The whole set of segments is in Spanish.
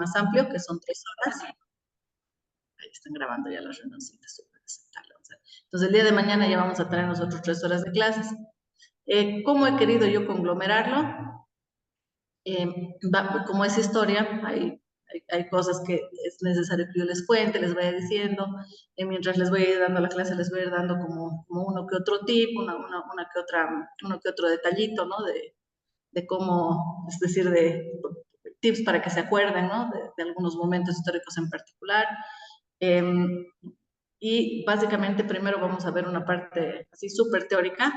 más amplio, que son 3 horas. Ahí están grabando ya las reunioncitas. Entonces, el día de mañana ya vamos a tener nosotros 3 horas de clases. ¿Cómo he querido yo conglomerarlo? Como es historia, hay cosas que es necesario que yo les cuente, les vaya diciendo, mientras les voy a ir dando la clase, les voy a ir dando como uno que otro tip, uno que otro detallito, ¿no? De cómo, es decir, de tips para que se acuerden, ¿no? De algunos momentos históricos en particular. Y básicamente primero vamos a ver una parte así súper teórica,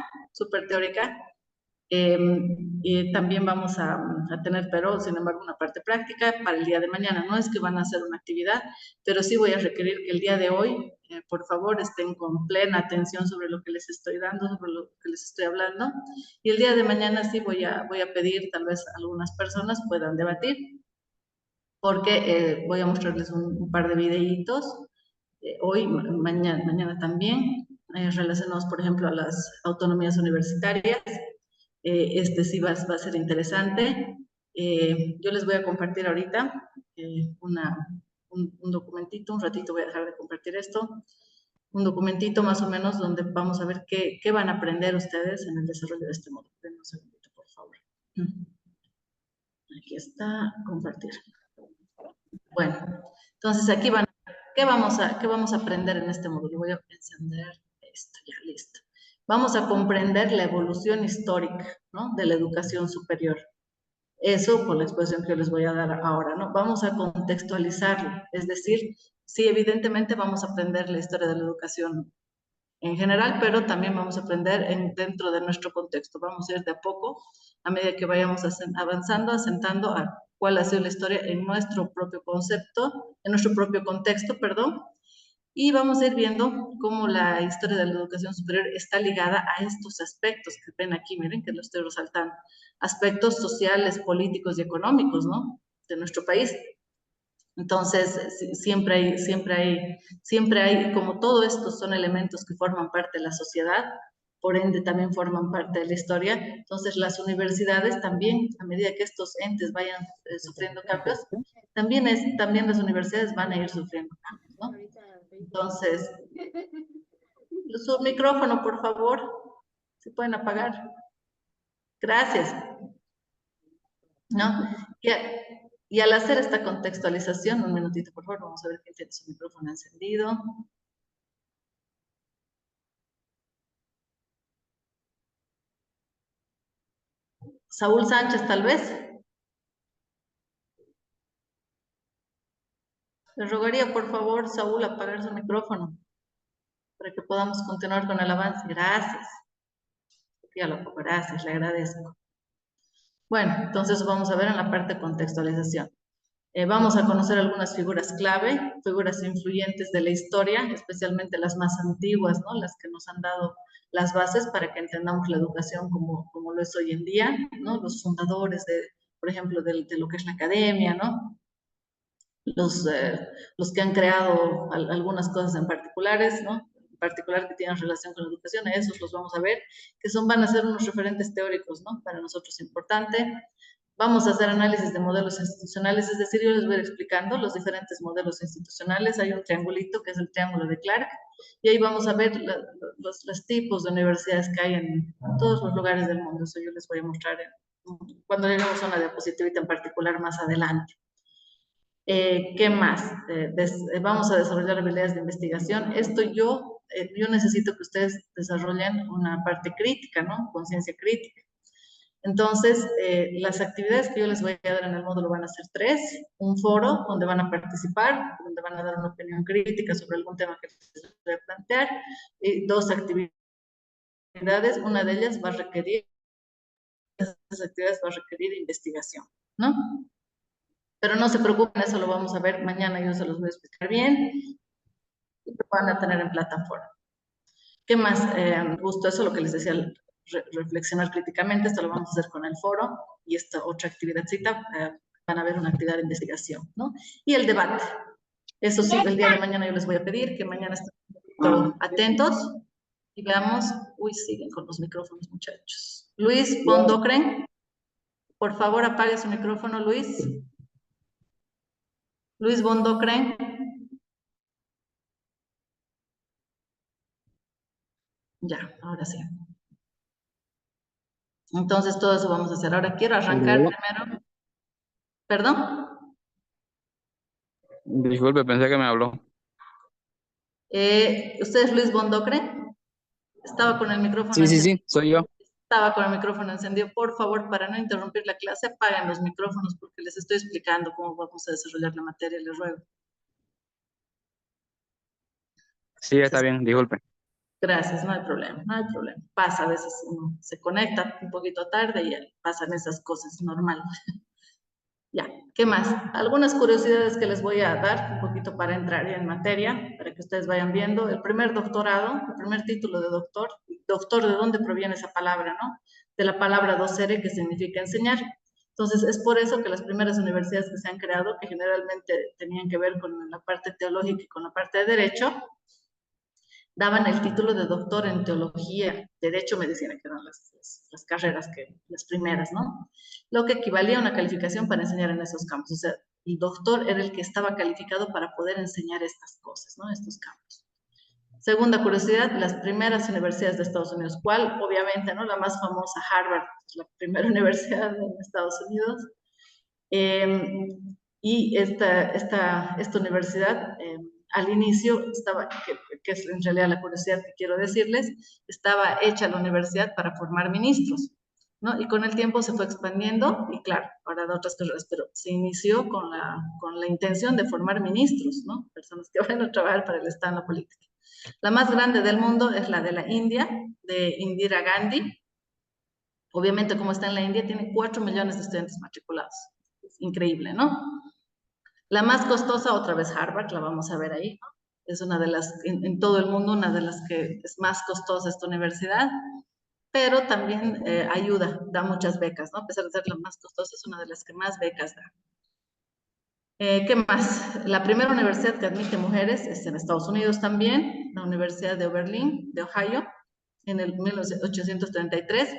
y también vamos a tener, pero sin embargo, una parte práctica para el día de mañana. No es que van a hacer una actividad, pero sí voy a requerir que el día de hoy, por favor, estén con plena atención sobre lo que les estoy dando, sobre lo que les estoy hablando. Y el día de mañana sí voy a pedir, tal vez algunas personas puedan debatir, porque voy a mostrarles un par de videitos, hoy, mañana también, relacionados, por ejemplo, a las autonomías universitarias. Este sí va a ser interesante. Yo les voy a compartir ahorita un documentito, un ratito voy a dejar de compartir esto, un documentito más o menos donde vamos a ver qué van a aprender ustedes en el desarrollo de este módulo. Denme un segundito, por favor. Aquí está, compartir. Bueno, entonces aquí ¿qué vamos a aprender en este módulo? Voy a encender esto, ya listo. Vamos a comprender la evolución histórica, ¿no? De la educación superior. Eso por la exposición que yo les voy a dar ahora, ¿no? Vamos a contextualizarlo, es decir, sí, evidentemente vamos a aprender la historia de la educación en general, pero también vamos a aprender dentro de nuestro contexto. Vamos a ir de a poco, a medida que vayamos avanzando, asentando a cuál ha sido la historia en nuestro propio concepto, en nuestro propio contexto, perdón, y vamos a ir viendo cómo la historia de la educación superior está ligada a estos aspectos que ven aquí, miren que lo estoy resaltando, aspectos sociales, políticos y económicos, ¿no? De nuestro país. Entonces, siempre hay, como todo esto son elementos que forman parte de la sociedad, por ende también forman parte de la historia. Entonces, las universidades también, a medida que estos entes vayan sufriendo cambios, también las universidades van a ir sufriendo cambios, ¿no? Entonces, su micrófono, por favor, se pueden apagar. Gracias. ¿No? Y al hacer esta contextualización, un minutito, por favor, vamos a ver quién tiene su micrófono encendido. Saúl Sánchez, tal vez. Le rogaría, por favor, Saúl, apagar su micrófono para que podamos continuar con el avance. Gracias. Ya lo pongo, gracias, le agradezco. Bueno, entonces vamos a ver en la parte de contextualización. Vamos a conocer algunas figuras clave, figuras influyentes de la historia, especialmente las más antiguas, ¿no? Las que nos han dado las bases para que entendamos la educación como lo es hoy en día, ¿no? Los fundadores, por ejemplo, de lo que es la academia, ¿no? Los que han creado algunas cosas en particulares, ¿no? En particular que tienen relación con la educación, a esos los vamos a ver, que van a ser unos referentes teóricos, ¿no? Para nosotros importante. Vamos a hacer análisis de modelos institucionales, es decir, yo les voy a ir explicando los diferentes modelos institucionales. Hay un triangulito que es el triángulo de Clark, y ahí vamos a ver los tipos de universidades que hay en todos los lugares del mundo. Eso yo les voy a mostrar cuando lleguemos a una diapositivita en particular más adelante. ¿Qué más? Vamos a desarrollar habilidades de investigación. Esto yo necesito que ustedes desarrollen una parte crítica, ¿no? Conciencia crítica. Entonces, las actividades que yo les voy a dar en el módulo van a ser 3. Un foro donde van a participar, donde van a dar una opinión crítica sobre algún tema que les voy a plantear. 2 actividades, una de ellas va a requerir, esas actividades va a requerir investigación, ¿no? Pero no se preocupen, eso lo vamos a ver mañana, yo se los voy a explicar bien y lo van a tener en plataforma. ¿Qué más? Justo eso, lo que les decía, reflexionar críticamente, esto lo vamos a hacer con el foro y esta otra actividadcita, van a ver una actividad de investigación, ¿no? Y el debate. Eso sí, el día de mañana yo les voy a pedir que mañana estén atentos y veamos, siguen con los micrófonos, muchachos. Luis Pondocren, por favor apague su micrófono, Luis. Luis Bondocren. Ya, ahora sí. Entonces, todo eso vamos a hacer. Ahora quiero arrancar Hola. primero. ¿Perdón? Disculpe, pensé que me habló. ¿Usted es Luis Bondocre? Estaba con el micrófono Sí, sí, encendido. sí, soy yo. Estaba con el micrófono encendido. Por favor, para no interrumpir la clase, apaguen los micrófonos porque les estoy explicando cómo vamos a desarrollar la materia, les ruego. Sí, está bien, disculpe. Gracias, no hay problema, no hay problema. Pasa, a veces uno se conecta un poquito tarde y pasan esas cosas, normal. Ya, ¿qué más? Algunas curiosidades que les voy a dar un poquito para entrar ya en materia, para que ustedes vayan viendo. El primer doctorado, el primer título de doctor, doctor, ¿de dónde proviene esa palabra, no? De la palabra docere, que significa enseñar. Entonces, es por eso que las primeras universidades que se han creado, que generalmente tenían que ver con la parte teológica y con la parte de derecho, daban el título de doctor en teología, derecho, medicina, que eran las carreras que, las primeras, ¿no? Lo que equivalía a una calificación para enseñar en esos campos. O sea, el doctor era el que estaba calificado para poder enseñar estas cosas, ¿no? Estos campos. Segunda curiosidad, las primeras universidades de Estados Unidos. ¿Cuál? Obviamente, ¿no? La más famosa, Harvard, la primera universidad en Estados Unidos. Y esta universidad, al inicio, estaba, que es en realidad la curiosidad que quiero decirles, estaba hecha la universidad para formar ministros, ¿no? Y con el tiempo se fue expandiendo, y claro, ahora da otras carreras, pero se inició con la intención de formar ministros, ¿no? Personas que van a trabajar para el Estado en la política. La más grande del mundo es la de la India, de Indira Gandhi. Obviamente, como está en la India, tiene 4 millones de estudiantes matriculados. Es increíble, ¿no? La más costosa, otra vez Harvard, la vamos a ver ahí, ¿no? Es una de las, en todo el mundo, una de las que es más costosa esta universidad, pero también ayuda, da muchas becas, ¿no? A pesar de ser la más costosa, es una de las que más becas da. ¿Qué más? La primera universidad que admite mujeres es en Estados Unidos también, la Universidad de Oberlin, de Ohio, en el 1833.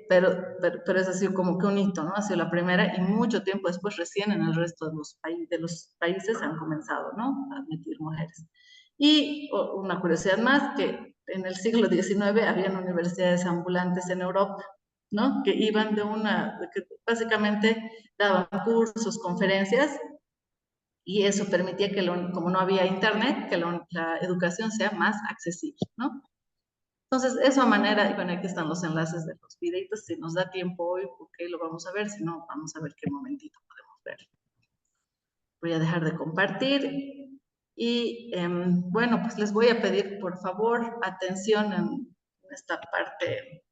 Pero es así como que un hito, ¿no? Ha sido la primera y mucho tiempo después, recién en el resto de los países han comenzado, ¿no? A admitir mujeres. Y una curiosidad más, que en el siglo XIX habían universidades ambulantes en Europa, ¿no? Que iban que básicamente daban cursos, conferencias, y eso permitía que, como no había internet, que la educación sea más accesible, ¿no? Entonces, eso a manera, y bueno, aquí están los enlaces de los videitos, si nos da tiempo hoy, ok, lo vamos a ver, si no, vamos a ver qué momentito podemos ver. Voy a dejar de compartir y bueno, pues les voy a pedir por favor atención en esta parte,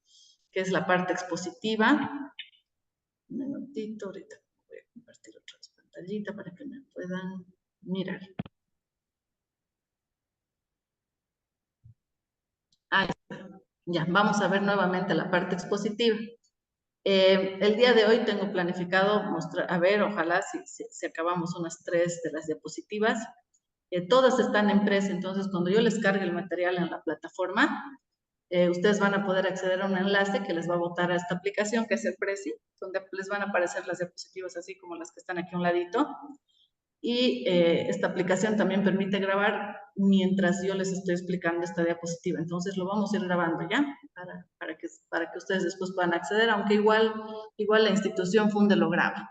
que es la parte expositiva. Un minutito, ahorita voy a compartir otra vez pantallita para que me puedan mirar. Ahí está. Ya, vamos a ver nuevamente la parte expositiva. El día de hoy tengo planificado mostrar, a ver, ojalá si acabamos unas 3 de las diapositivas. Todas están en Prezi, entonces cuando yo les cargue el material en la plataforma, ustedes van a poder acceder a un enlace que les va a botar a esta aplicación que es el Prezi, donde les van a aparecer las diapositivas así como las que están aquí a un ladito. Y esta aplicación también permite grabar mientras yo les estoy explicando esta diapositiva. Entonces lo vamos a ir grabando ya para que ustedes después puedan acceder, aunque igual la institución Funde lo graba,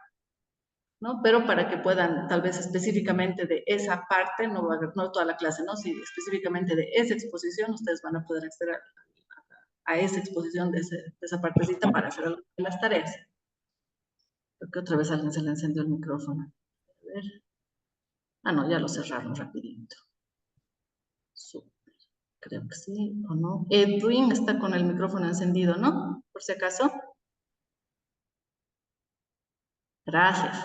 ¿no? Pero para que puedan, tal vez específicamente de esa parte, no toda la clase, ¿no? Si específicamente de esa exposición, ustedes van a poder acceder a esa exposición de esa partecita para hacer las tareas. Creo que otra vez a alguien se le encendió el micrófono. A ver. Ah, no, ya lo cerraron rapidito. Súper. Creo que sí o no. Edwin está con el micrófono encendido, ¿no? Por si acaso. Gracias.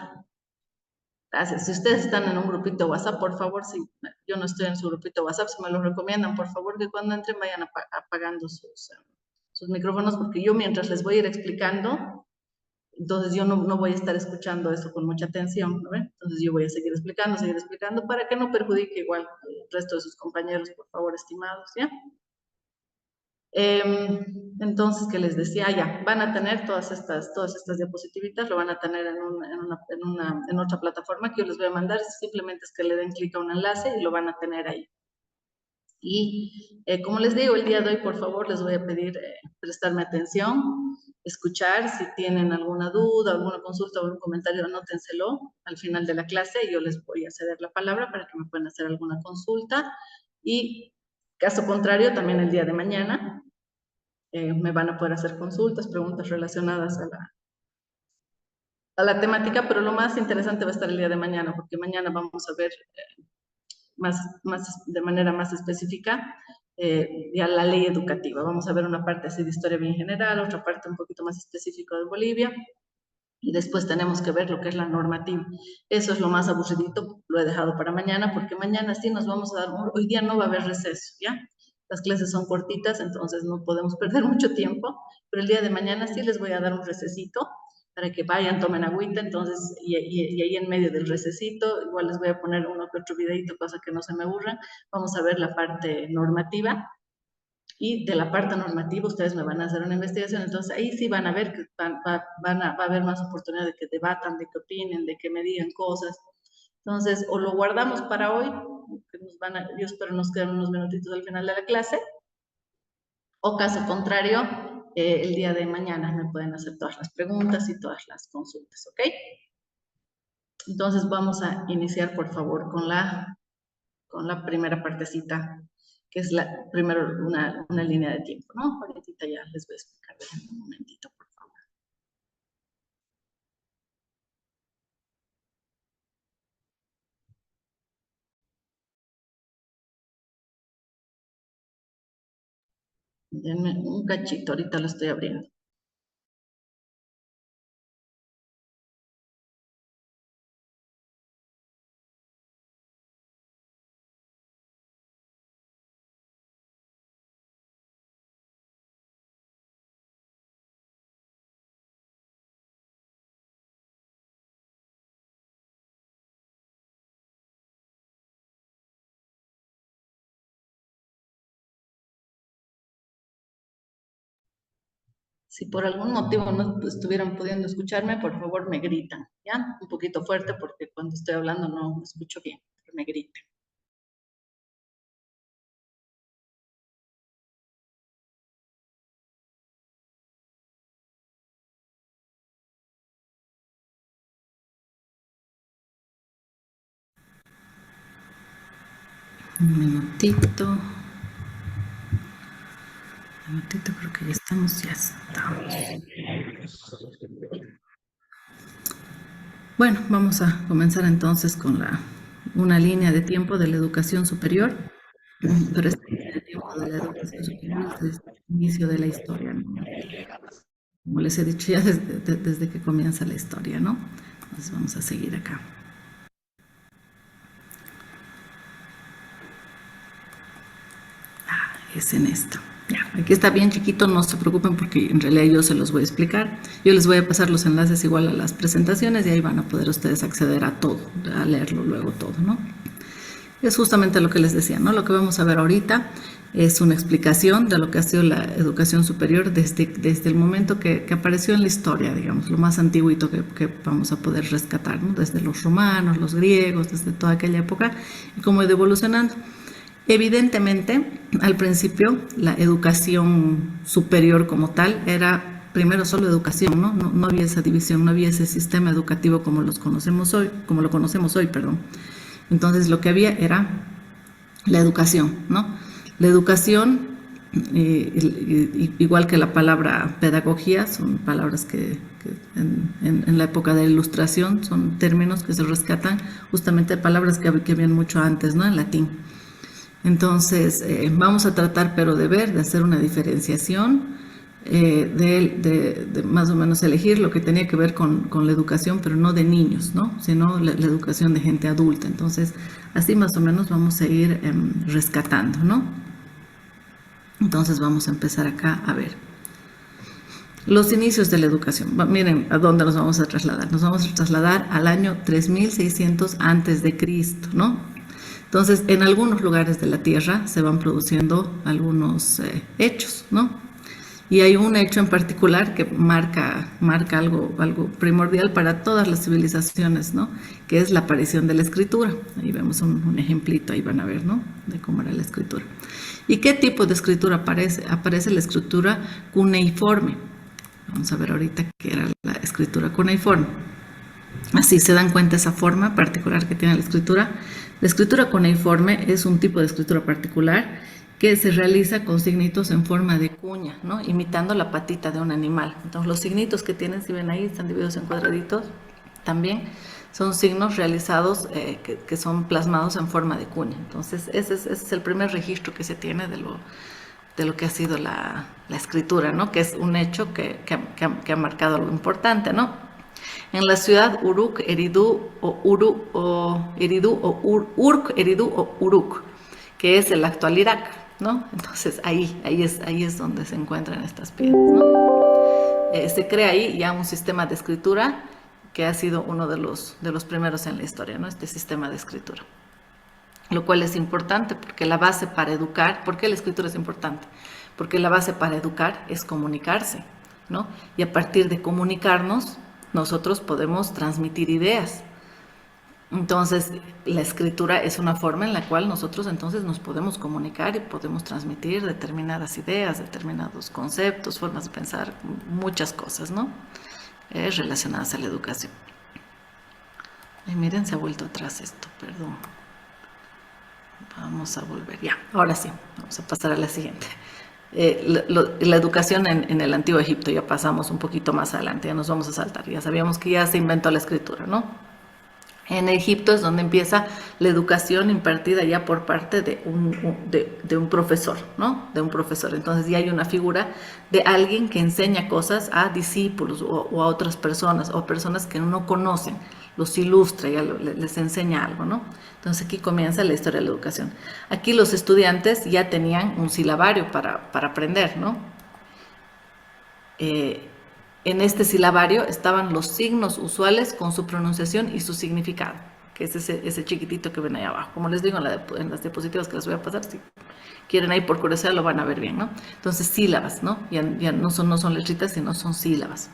Gracias. Si ustedes están en un grupito WhatsApp, por favor, si yo no estoy en su grupito WhatsApp, si me lo recomiendan, por favor, que cuando entren vayan apagando sus micrófonos, porque yo mientras les voy a ir explicando, entonces yo no voy a estar escuchando eso con mucha atención, ¿no? Entonces yo voy a seguir explicando, para que no perjudique igual el resto de sus compañeros, por favor, estimados, ¿ya? Entonces, que les decía, ya, van a tener todas estas diapositivitas, lo van a tener en otra plataforma que yo les voy a mandar, simplemente es que le den clic a un enlace y lo van a tener ahí. Y como les digo, el día de hoy, por favor, les voy a pedir prestarme atención, escuchar, si tienen alguna duda, alguna consulta o algún comentario, anótenselo al final de la clase y yo les voy a ceder la palabra para que me puedan hacer alguna consulta. Y caso contrario, también el día de mañana me van a poder hacer consultas, preguntas relacionadas a la temática, pero lo más interesante va a estar el día de mañana, porque mañana vamos a ver de manera más específica ya la ley educativa. Vamos a ver una parte así de historia bien general, otra parte un poquito más específica de Bolivia, y después tenemos que ver lo que es la normativa. Eso es lo más aburridito, lo he dejado para mañana, porque mañana sí nos vamos a dar, hoy día no va a haber receso, ¿ya? Las clases son cortitas, entonces no podemos perder mucho tiempo, pero el día de mañana sí les voy a dar un recesito para que vayan, tomen agüita, entonces, y ahí en medio del recesito, igual les voy a poner uno que otro videito, cosa que no se me aburran, vamos a ver la parte normativa, y de la parte normativa ustedes me van a hacer una investigación, entonces ahí sí van a ver que va a haber más oportunidad de que debatan, de que opinen, de que me digan cosas. Entonces, o lo guardamos para hoy, que yo espero nos quedan unos minutitos al final de la clase, o caso contrario, el día de mañana me pueden hacer todas las preguntas y todas las consultas, ¿ok? Entonces vamos a iniciar, por favor, con la primera partecita, que es primero una línea de tiempo, ¿no? Ahorita ya les voy a explicar, un momentito, por favor. Denme un cachito, ahorita lo estoy abriendo. Si por algún motivo no estuvieran pudiendo escucharme, por favor me gritan, ¿ya? Un poquito fuerte porque cuando estoy hablando no me escucho bien, pero me gritan. Un minutito, creo que ya estamos, ya estamos. Bueno, vamos a comenzar entonces con una línea de tiempo de la educación superior, pero esta línea de tiempo de la educación superior es desde el inicio de la historia, ¿no? Como les he dicho ya desde que comienza la historia, ¿no? Entonces vamos a seguir acá. Es en esto. Ya, aquí está bien chiquito, no se preocupen porque en realidad yo se los voy a explicar. Yo les voy a pasar los enlaces igual a las presentaciones y ahí van a poder ustedes acceder a todo, a leerlo luego todo, ¿no? Es justamente lo que les decía, ¿no? Lo que vamos a ver ahorita es una explicación de lo que ha sido la educación superior desde el momento que apareció en la historia, digamos, lo más antiguito que vamos a poder rescatar, ¿no? Desde los romanos, los griegos, desde toda aquella época y cómo ha ido evolucionando. Evidentemente, al principio, la educación superior como tal era primero solo educación, ¿no? No había esa división, no había ese sistema educativo como lo conocemos hoy, perdón. Entonces, lo que había era la educación, ¿no? La educación, igual que la palabra pedagogía, son palabras que en la época de la Ilustración son términos que se rescatan justamente de palabras que habían mucho antes, ¿no? En latín. Entonces, vamos a tratar, pero de hacer una diferenciación, de más o menos elegir lo que tenía que ver con la educación, pero no de niños, ¿no? Sino la educación de gente adulta. Entonces, así más o menos vamos a ir rescatando, ¿no? Entonces, vamos a empezar acá a ver. Los inicios de la educación. Miren a dónde nos vamos a trasladar. Nos vamos a trasladar al año 3600 antes de Cristo, ¿no? Entonces, en algunos lugares de la Tierra se van produciendo algunos hechos, ¿no? Y hay un hecho en particular que marca algo primordial para todas las civilizaciones, ¿no? Que es la aparición de la escritura. Ahí vemos un ejemplito, ahí van a ver, ¿no? De cómo era la escritura. ¿Y qué tipo de escritura aparece? Aparece la escritura cuneiforme. Vamos a ver ahorita qué era la escritura cuneiforme. Así se dan cuenta esa forma particular que tiene la escritura. La escritura cuneiforme es un tipo de escritura particular que se realiza con signitos en forma de cuña, ¿no? Imitando la patita de un animal. Entonces los signitos que tienen, si ven ahí, están divididos en cuadraditos, también son signos realizados que son plasmados en forma de cuña. Entonces ese es el primer registro que se tiene de lo que ha sido la escritura, ¿no? Que es un hecho que ha marcado algo importante, ¿no? En la ciudad Uruk, Eridu o Uruk, que es el actual Irak, ¿no? Entonces ahí es donde se encuentran estas piedras, ¿no? Se crea ahí ya un sistema de escritura que ha sido uno de los primeros en la historia, ¿no? Este sistema de escritura. Lo cual es importante porque la base para educar, ¿por qué la escritura es importante? Porque la base para educar es comunicarse, ¿no? Y a partir de comunicarnos, nosotros podemos transmitir ideas. Entonces, la escritura es una forma en la cual nosotros entonces nos podemos comunicar y podemos transmitir determinadas ideas, determinados conceptos, formas de pensar, muchas cosas, ¿no? Relacionadas a la educación. Y miren, se ha vuelto atrás esto, perdón. Vamos a volver, ya, ahora sí, vamos a pasar a la siguiente. La educación en el Antiguo Egipto, ya pasamos un poquito más adelante, ya nos vamos a saltar, ya sabíamos que ya se inventó la escritura, ¿no? En Egipto es donde empieza la educación impartida ya por parte de un profesor, ¿no? De un profesor. Entonces ya hay una figura de alguien que enseña cosas a discípulos o a otras personas, o personas que no conocen, los ilustra, ya les enseña algo, ¿no? Entonces aquí comienza la historia de la educación. Aquí los estudiantes ya tenían un silabario para aprender, ¿no? En este silabario estaban los signos usuales con su pronunciación y su significado, que es ese chiquitito que ven ahí abajo. Como les digo en las diapositivas que les voy a pasar, si quieren ahí por curiosidad lo van a ver bien, ¿no? Entonces sílabas, ¿no? Ya no son letritas, sino son sílabas.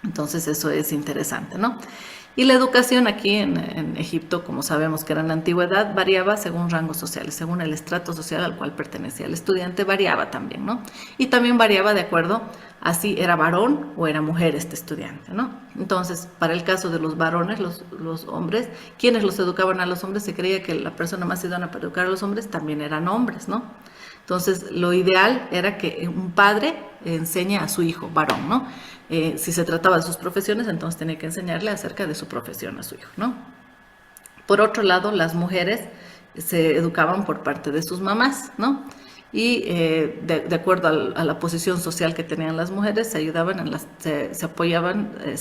Entonces eso es interesante, ¿no? Y la educación aquí en Egipto, como sabemos que era en la antigüedad, variaba según rangos sociales, según el estrato social al cual pertenecía el estudiante, variaba también, ¿no? Y también variaba de acuerdo a si era varón o era mujer este estudiante, ¿no? Entonces, para el caso de los varones, los hombres, quienes los educaban a los hombres, se creía que la persona más idónea para educar a los hombres también eran hombres, ¿no? Entonces, lo ideal era que un padre enseñe a su hijo varón, ¿no? Si se trataba de sus profesiones, entonces tenía que enseñarle acerca de su profesión a su hijo, ¿no? Por otro lado, las mujeres se educaban por parte de sus mamás, ¿no? Y de acuerdo a la posición social que tenían las mujeres, se ayudaban se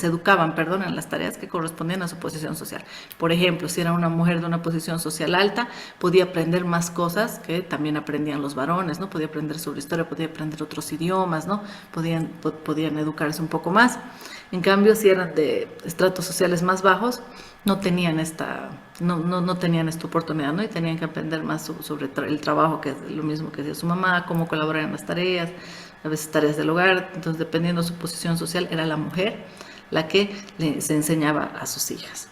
educaban, perdón, en las tareas que correspondían a su posición social. Por ejemplo, si era una mujer de una posición social alta, podía aprender más cosas que también aprendían los varones, ¿no? Podía aprender sobre historia, podía aprender otros idiomas, ¿no? Podían educarse un poco más. En cambio, si eran de estratos sociales más bajos, no tenían esta oportunidad, ¿no? Y tenían que aprender más sobre el trabajo, que es lo mismo que hacía su mamá, cómo colaborar en las tareas, a veces tareas del hogar. Entonces, dependiendo de su posición social, era la mujer la que se enseñaba a sus hijas,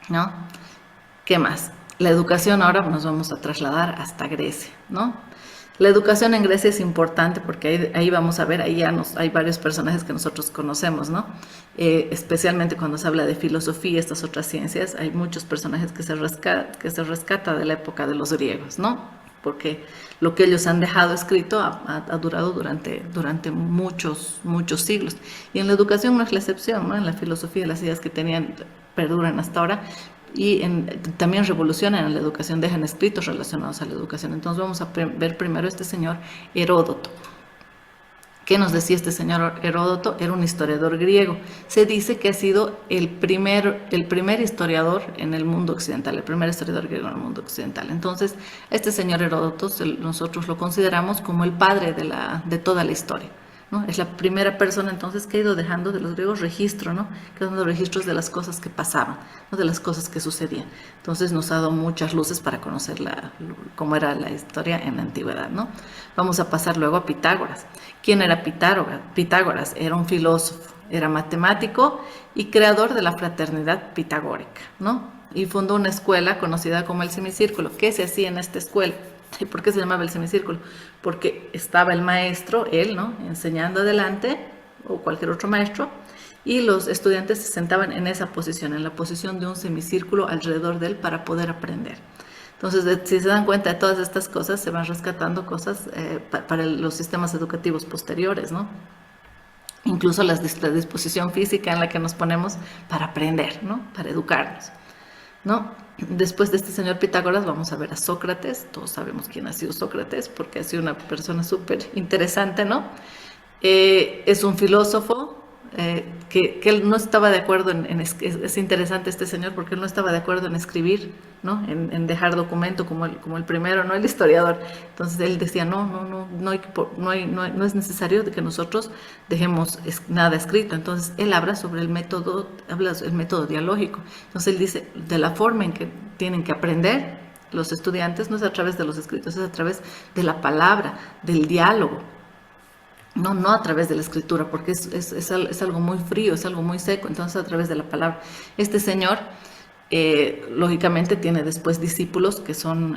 ¿no? ¿Qué más? La educación, ahora nos vamos a trasladar hasta Grecia, ¿no? La educación en Grecia es importante porque ahí vamos a ver, hay varios personajes que nosotros conocemos, ¿no? Especialmente cuando se habla de filosofía, estas otras ciencias, hay muchos personajes que se rescata de la época de los griegos, ¿no? Porque lo que ellos han dejado escrito ha durado durante muchos siglos. Y en la educación no es la excepción, ¿no? En la filosofía, las ideas que tenían perduran hasta ahora. Y también revolucionan en la educación, dejan escritos relacionados a la educación. Entonces vamos a ver primero este señor Heródoto. ¿Qué nos decía este señor Heródoto? Era un historiador griego. Se dice que ha sido el primer historiador en el mundo occidental, el primer historiador griego en el mundo occidental. Entonces, este señor Heródoto nosotros lo consideramos como el padre de toda la historia, ¿no? Es la primera persona entonces que ha ido dejando de los griegos registro, ¿no? Quedando registros de las cosas que pasaban, ¿no? De las cosas que sucedían. Entonces nos ha dado muchas luces para conocer cómo era la historia en la antigüedad, ¿no? Vamos a pasar luego a Pitágoras. ¿Quién era Pitágoras? Pitágoras era un filósofo, era matemático y creador de la fraternidad pitagórica, ¿no? Y fundó una escuela conocida como el semicírculo. ¿Qué se hacía en esta escuela? ¿Y por qué se llamaba el semicírculo? Porque estaba el maestro, él, ¿no? Enseñando adelante, o cualquier otro maestro, y los estudiantes se sentaban en esa posición, en la posición de un semicírculo alrededor de él para poder aprender. Entonces, si se dan cuenta de todas estas cosas, se van rescatando cosas para los sistemas educativos posteriores, ¿no? Incluso la disposición física en la que nos ponemos para aprender, ¿no? Para educarnos, ¿no? Después de este señor Pitágoras vamos a ver a Sócrates. Todos sabemos quién ha sido Sócrates porque ha sido una persona súper interesante, ¿no? Es un filósofo que él no estaba de acuerdo es interesante este señor porque él no estaba de acuerdo en escribir, ¿no? En dejar documento como el primero, ¿no? El historiador. Entonces él decía, no es necesario que nosotros dejemos nada escrito. Entonces él habla sobre el método dialógico. Entonces él dice, de la forma en que tienen que aprender los estudiantes no es a través de los escritos, es a través de la palabra, del diálogo. No a través de la escritura, porque es algo muy frío, es algo muy seco, entonces a través de la palabra. Este señor, lógicamente, tiene después discípulos que son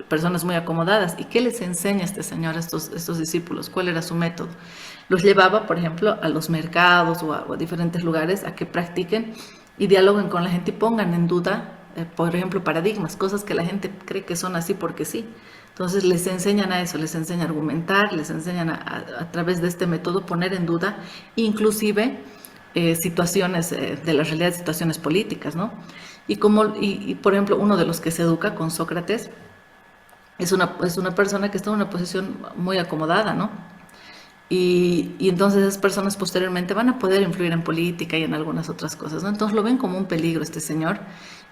personas muy acomodadas. ¿Y qué les enseña este señor a estos discípulos? ¿Cuál era su método? Los llevaba, por ejemplo, a los mercados o a diferentes lugares a que practiquen y dialoguen con la gente y pongan en duda, por ejemplo, paradigmas, cosas que la gente cree que son así porque sí. Entonces les enseñan a eso, les enseñan a argumentar, les enseñan a través de este método poner en duda inclusive situaciones de la realidad, situaciones políticas, ¿no? Y por ejemplo, uno de los que se educa con Sócrates es una persona que está en una posición muy acomodada, ¿no? Y entonces esas personas posteriormente van a poder influir en política y en algunas otras cosas, ¿no? Entonces lo ven como un peligro este señor,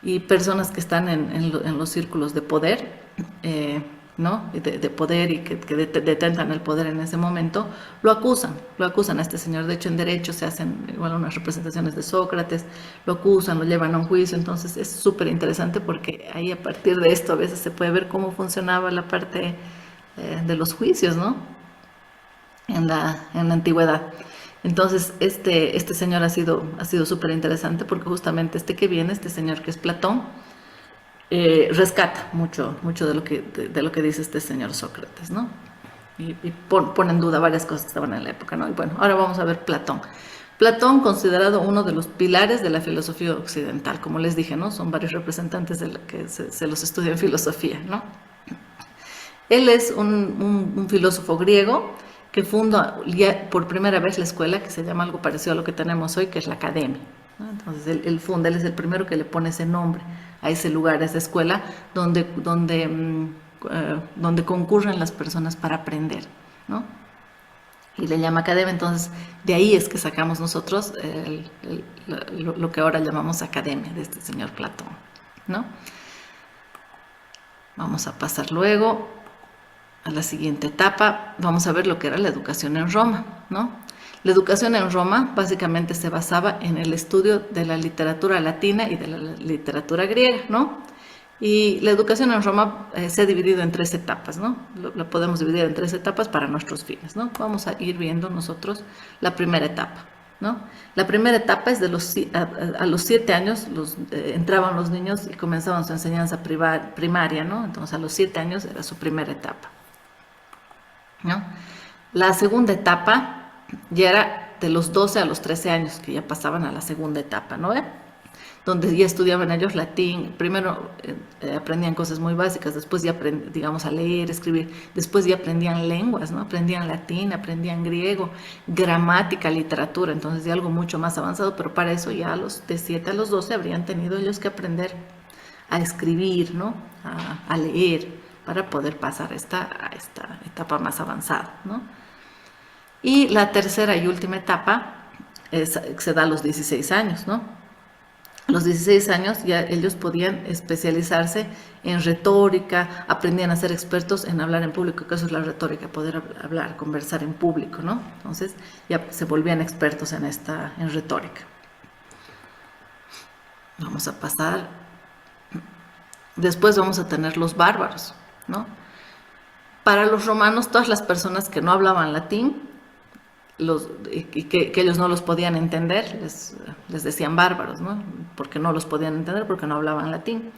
y personas que están en los círculos de poder, ¿no? De poder y que detentan el poder en ese momento, lo acusan a este señor. De hecho, en derecho se hacen igual unas representaciones de Sócrates, lo acusan, lo llevan a un juicio. Entonces es súper interesante porque ahí, a partir de esto, a veces se puede ver cómo funcionaba la parte de los juicios, ¿no? En la antigüedad. Entonces, este señor ha sido súper interesante porque justamente este señor que es Platón, rescata mucho de lo que dice este señor Sócrates, ¿no? Y pone en duda varias cosas que estaban en la época, ¿no? Y bueno, ahora vamos a ver Platón. Platón, considerado uno de los pilares de la filosofía occidental, como les dije, ¿no? Son varios representantes de la que se los estudia en filosofía, ¿no? Él es un filósofo griego que funda por primera vez la escuela, que se llama algo parecido a lo que tenemos hoy, que es la academia, ¿no? Entonces él es el primero que le pone ese nombre a ese lugar, a esa escuela, donde concurren las personas para aprender, ¿no? Y le llama academia. Entonces de ahí es que sacamos nosotros lo que ahora llamamos academia, de este señor Platón, ¿no? Vamos a pasar luego a la siguiente etapa. Vamos a ver lo que era la educación en Roma, ¿no? La educación en Roma básicamente se basaba en el estudio de la literatura latina y de la literatura griega, ¿no? Y la educación en Roma se ha dividido en 3 etapas, ¿no? La podemos dividir en 3 etapas para nuestros fines, ¿no? Vamos a ir viendo nosotros la primera etapa, ¿no? La primera etapa es a los 7 años entraban los niños y comenzaban su enseñanza primaria, ¿no? Entonces a los 7 años era su primera etapa, ¿no? La segunda etapa ya era de los 12 a los 13 años, que ya pasaban a la segunda etapa, ¿no? Donde ya estudiaban ellos latín. Primero aprendían cosas muy básicas, después ya digamos, a leer, escribir, después ya aprendían lenguas, ¿no? Aprendían latín, aprendían griego, gramática, literatura, entonces ya algo mucho más avanzado, pero para eso ya de 7 a los 12 habrían tenido ellos que aprender a escribir, ¿no? A leer, para poder pasar a esta etapa más avanzada, ¿no? Y la tercera y última etapa se da a los 16 años, ¿no? A los 16 años ya ellos podían especializarse en retórica, aprendían a ser expertos en hablar en público, que eso es la retórica, poder hablar, conversar en público, ¿no? Entonces ya se volvían expertos en retórica. Vamos a pasar. Después vamos a tener los bárbaros, ¿no? Para los romanos, todas las personas que no hablaban latín, que ellos no los podían entender, les decían bárbaros, ¿no? Porque no los podían entender, porque no hablaban latín.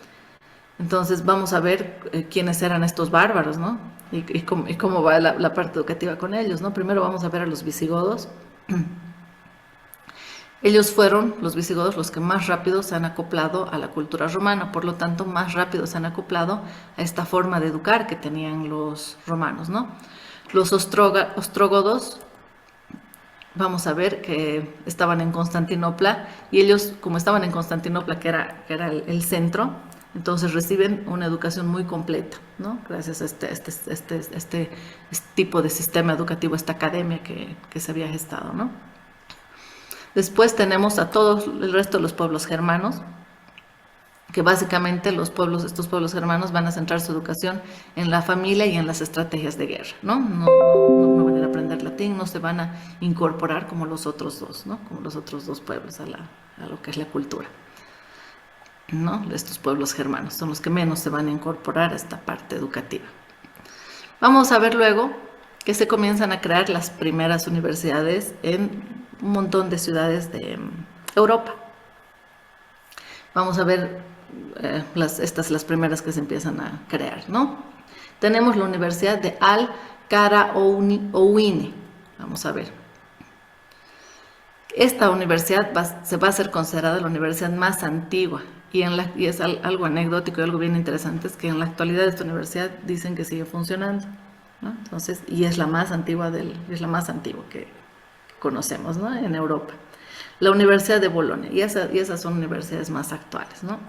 Entonces vamos a ver quiénes eran estos bárbaros, ¿no? Y cómo va la parte educativa con ellos, ¿no? Primero vamos a ver a los visigodos. Ellos fueron, los visigodos, los que más rápido se han acoplado a la cultura romana, por lo tanto, más rápido se han acoplado a esta forma de educar que tenían los romanos, ¿no? Los ostrógodos, vamos a ver que estaban en Constantinopla, y ellos, como estaban en Constantinopla, que era el centro, entonces reciben una educación muy completa, ¿no? Gracias a este tipo de sistema educativo, esta academia que se había gestado, ¿no? Después tenemos a todos el resto de los pueblos germanos, que básicamente estos pueblos germanos van a centrar su educación en la familia y en las estrategias de guerra, ¿no? No van a ir a aprender latín, no se van a incorporar como los otros dos, ¿no? Como los otros dos pueblos a lo que es la cultura, ¿no? Estos pueblos germanos son los que menos se van a incorporar a esta parte educativa. Vamos a ver luego que se comienzan a crear las primeras universidades en un montón de ciudades de Europa. Vamos a ver las primeras que se empiezan a crear, ¿no? Tenemos la Universidad de Al-Qarawiyyin. Vamos a ver. Esta universidad se va a ser considerada la universidad más antigua, y es algo anecdótico y algo bien interesante, es que en la actualidad esta universidad dicen que sigue funcionando, ¿no? Entonces, y es la más antigua que conocemos, ¿no? En Europa. La Universidad de Bolonia, y esas son universidades más actuales, ¿no?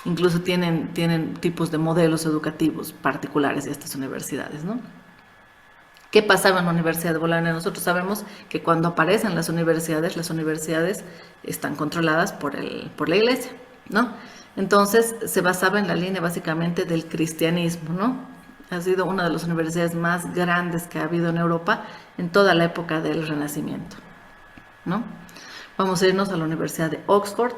Incluso tienen tipos de modelos educativos particulares de estas universidades, ¿no? ¿Qué pasaba en la Universidad de Bolonia? Nosotros sabemos que cuando aparecen las universidades están controladas por la iglesia, ¿no? Entonces se basaba en la línea básicamente del cristianismo, ¿no? Ha sido una de las universidades más grandes que ha habido en Europa en toda la época del Renacimiento, ¿no? Vamos a irnos a la Universidad de Oxford.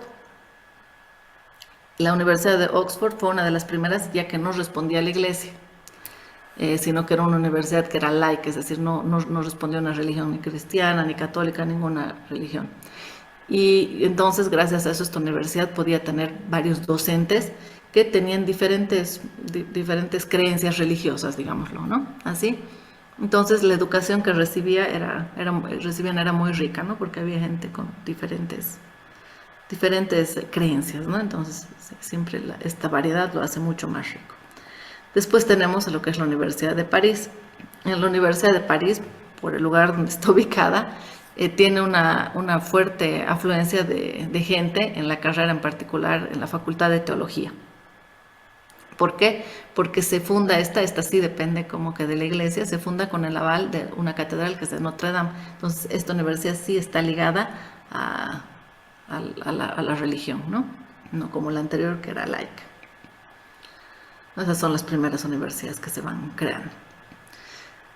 La Universidad de Oxford fue una de las primeras, ya que no respondía a la iglesia, sino que era una universidad que era laica, es decir, no respondía a una religión ni cristiana, ni católica, ninguna religión. Y entonces, gracias a eso, esta universidad podía tener varios docentes que tenían diferentes creencias religiosas, digámoslo, ¿no? Así. Entonces, la educación que recibían era muy rica, ¿no? Porque había gente con diferentes creencias, ¿no? Entonces, siempre esta variedad lo hace mucho más rico. Después tenemos lo que es la Universidad de París. En la Universidad de París, por el lugar donde está ubicada, tiene una fuerte afluencia de gente en la carrera, en particular en la Facultad de Teología. ¿Por qué? Porque se funda esta sí depende como que de la iglesia, se funda con el aval de una catedral que es de Notre Dame. Entonces, esta universidad sí está ligada a la religión, ¿no? No como la anterior, que era laica. Esas son las primeras universidades que se van creando.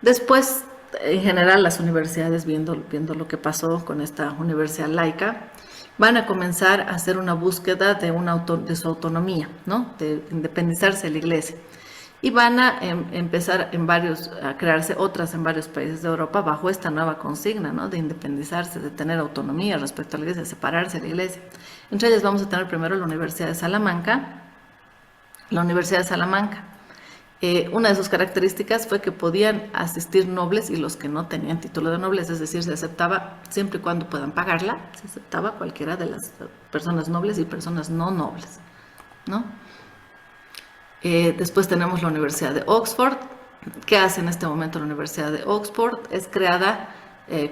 Después, en general, las universidades, viendo lo que pasó con esta universidad laica, van a comenzar a hacer una búsqueda de su autonomía, ¿no? De independizarse de la iglesia. Y van a empezar a crearse otras en varios países de Europa bajo esta nueva consigna, ¿no? De independizarse, de tener autonomía respecto a la iglesia, de separarse de la iglesia. Entre ellas vamos a tener primero la Universidad de Salamanca. La Universidad de Salamanca, una de sus características fue que podían asistir nobles y los que no tenían título de nobleza, es decir, se aceptaba, siempre y cuando puedan pagarla, se aceptaba cualquiera de las personas nobles y personas no nobles, ¿no? Después tenemos la Universidad de Oxford. ¿Qué hace en este momento la Universidad de Oxford? Es creada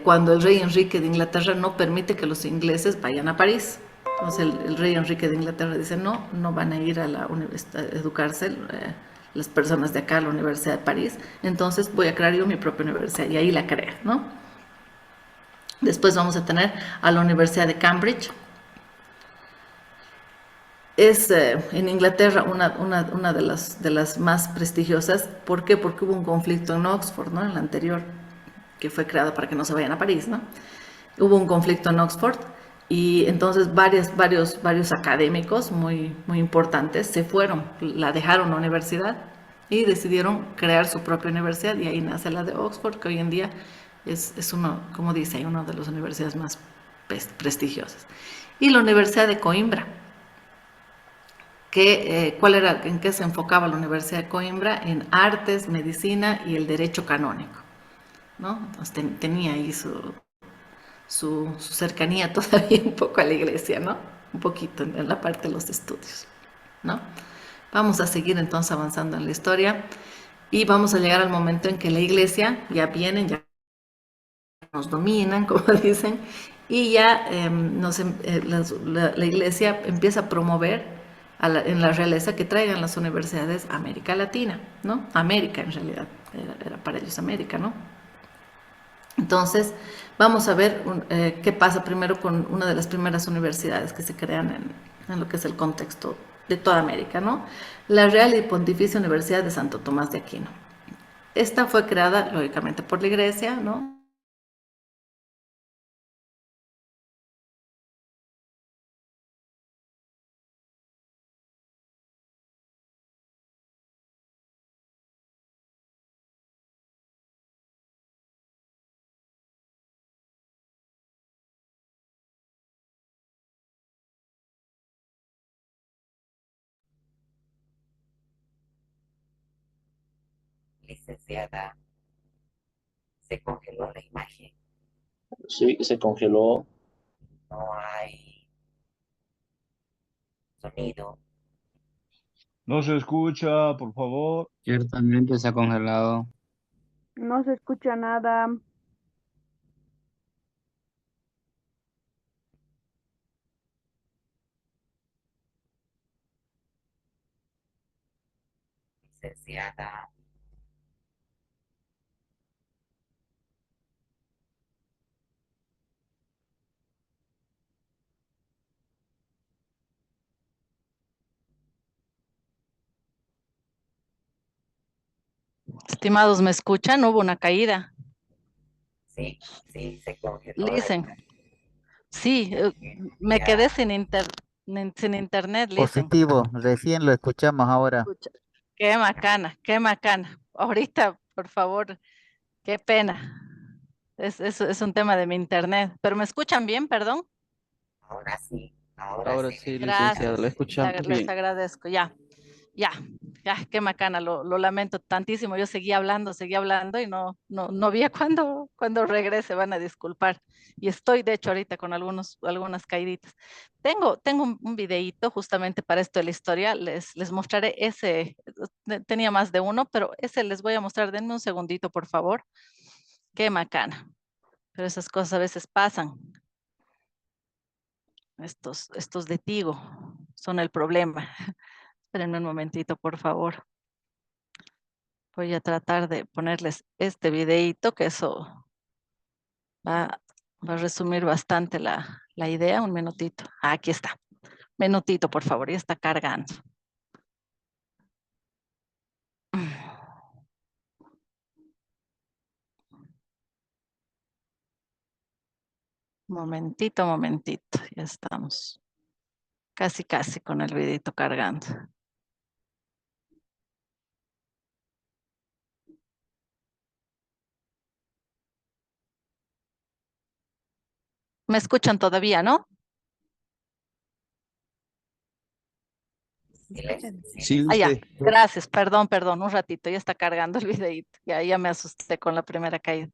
cuando el rey Enrique de Inglaterra no permite que los ingleses vayan a París. Entonces el rey Enrique de Inglaterra dice, no van a ir a educarse las personas de acá a la Universidad de París, entonces voy a crear yo mi propia universidad, y ahí la crea, ¿no? Después vamos a tener a la Universidad de Cambridge. Es en Inglaterra una de las más prestigiosas. ¿Por qué? Porque hubo un conflicto en Oxford, ¿no? En la anterior, que fue creada para que no se vayan a París, ¿no? Hubo un conflicto en Oxford y entonces varios académicos muy importantes se fueron, la dejaron la universidad y decidieron crear su propia universidad y ahí nace la de Oxford, que hoy en día es uno, como dice, una de las universidades más prestigiosas. Y la Universidad de Coimbra, ¿cuál era, en qué se enfocaba la Universidad de Coimbra? En artes, medicina y el derecho canónico, ¿no? Entonces tenía ahí su cercanía todavía un poco a la iglesia, ¿no? Un poquito en la parte de los estudios, ¿no? Vamos a seguir entonces avanzando en la historia y vamos a llegar al momento en que la iglesia ya vienen, ya nos dominan, como dicen, y ya la iglesia empieza a promover en la realeza que traigan las universidades a América Latina, ¿no? América en realidad, era para ellos América, ¿no? Entonces, vamos a ver qué pasa primero con una de las primeras universidades que se crean en lo que es el contexto de toda América, ¿no? La Real y Pontificia Universidad de Santo Tomás de Aquino. Esta fue creada, lógicamente, por la Iglesia, ¿no? Licenciada, se congeló la imagen. Sí, se congeló. No hay sonido. No se escucha, por favor. Ciertamente se ha congelado. No se escucha nada. Licenciada, Estimados, ¿me escuchan? Hubo una caída. sí, sí, se congeló la Listen, imagen. sí, me quedé Ya, sin internet, listen. Positivo, recién lo escuchamos ahora. Escucha. Qué macana, qué macana. Ahorita, por favor, qué pena. Es un tema de mi internet. ¿Pero me escuchan bien, perdón? ahora Ahora sí, sí, licenciado, licenciada. lo Gracias, escuchamos les bien. agradezco. Ya, qué macana, lo lamento tantísimo. Yo seguía hablando y no vi a cuándo regrese, van a disculpar. Y estoy, de hecho, ahorita con algunas caíditas. Tengo un videíto justamente para esto de la historia. Les mostraré ese, tenía más de uno, pero ese les voy a mostrar. Denme un segundito, por favor. Qué macana. Pero esas cosas a veces pasan. Estos de Tigo son el problema. Espérenme un momentito, por favor. Voy a tratar de ponerles este videíto, que eso va, va a resumir bastante la idea. Un minutito. Aquí está. Minutito, por favor, ya está cargando. Momentito. Ya estamos casi con el videito cargando. ¿Me escuchan todavía, no? Sí, Sí, Ya. dice. Gracias. Perdón. Un ratito. Ya está cargando el videito. Ya me asusté con la primera caída.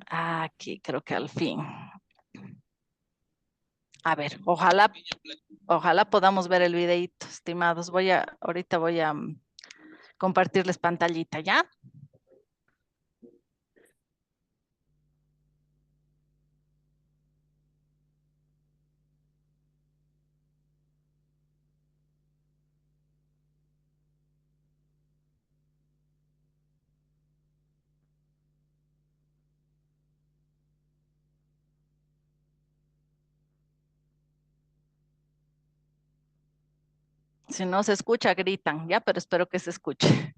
Aquí creo que al fin. A ver, ojalá podamos ver el videito, estimados. Ahorita voy a compartirles pantallita, ¿ya? Si no se escucha, gritan, ya, pero espero que se escuche.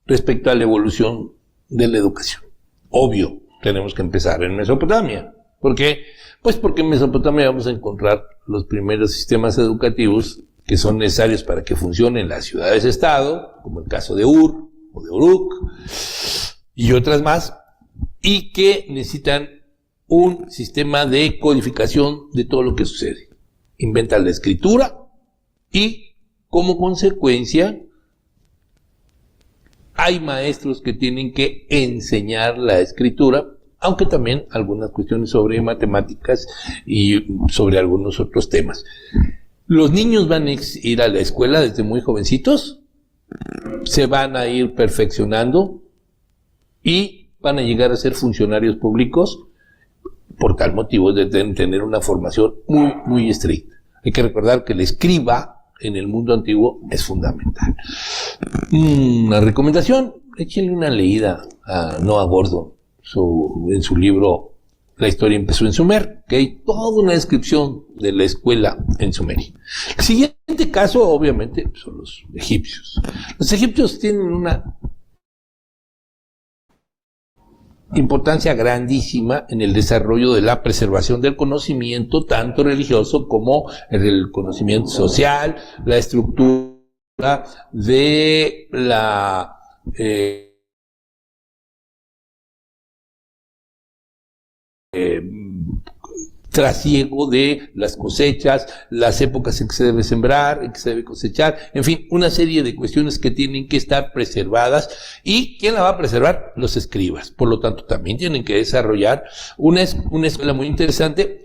Respecto a la evolución de la educación. Obvio, tenemos que empezar en Mesopotamia. ¿Por qué? Pues porque en Mesopotamia vamos a encontrar los primeros sistemas educativos que son necesarios para que funcionen las ciudades-estado, como el caso de Ur o de Uruk y otras más, y que necesitan un sistema de codificación de todo lo que sucede. Inventan la escritura y, como consecuencia, hay maestros que tienen que enseñar la escritura, aunque también algunas cuestiones sobre matemáticas y sobre algunos otros temas. Los niños van a ir a la escuela desde muy jovencitos, se van a ir perfeccionando y van a llegar a ser funcionarios públicos. Por tal motivo deben tener una formación muy, muy estricta. Hay que recordar que el escriba en el mundo antiguo es fundamental. Una recomendación, échenle una leída a Noah Gordon en su libro La historia empezó en Sumer, que hay toda una descripción de la escuela en Sumeria. El siguiente caso, obviamente, son los egipcios. Los egipcios tienen una importancia grandísima en el desarrollo de la preservación del conocimiento, tanto religioso como el conocimiento social, la estructura de la trasiego de las cosechas, las épocas en que se debe sembrar, en que se debe cosechar, en fin, una serie de cuestiones que tienen que estar preservadas. ¿Y quién la va a preservar? Los escribas. Por lo tanto, también tienen que desarrollar una escuela muy interesante,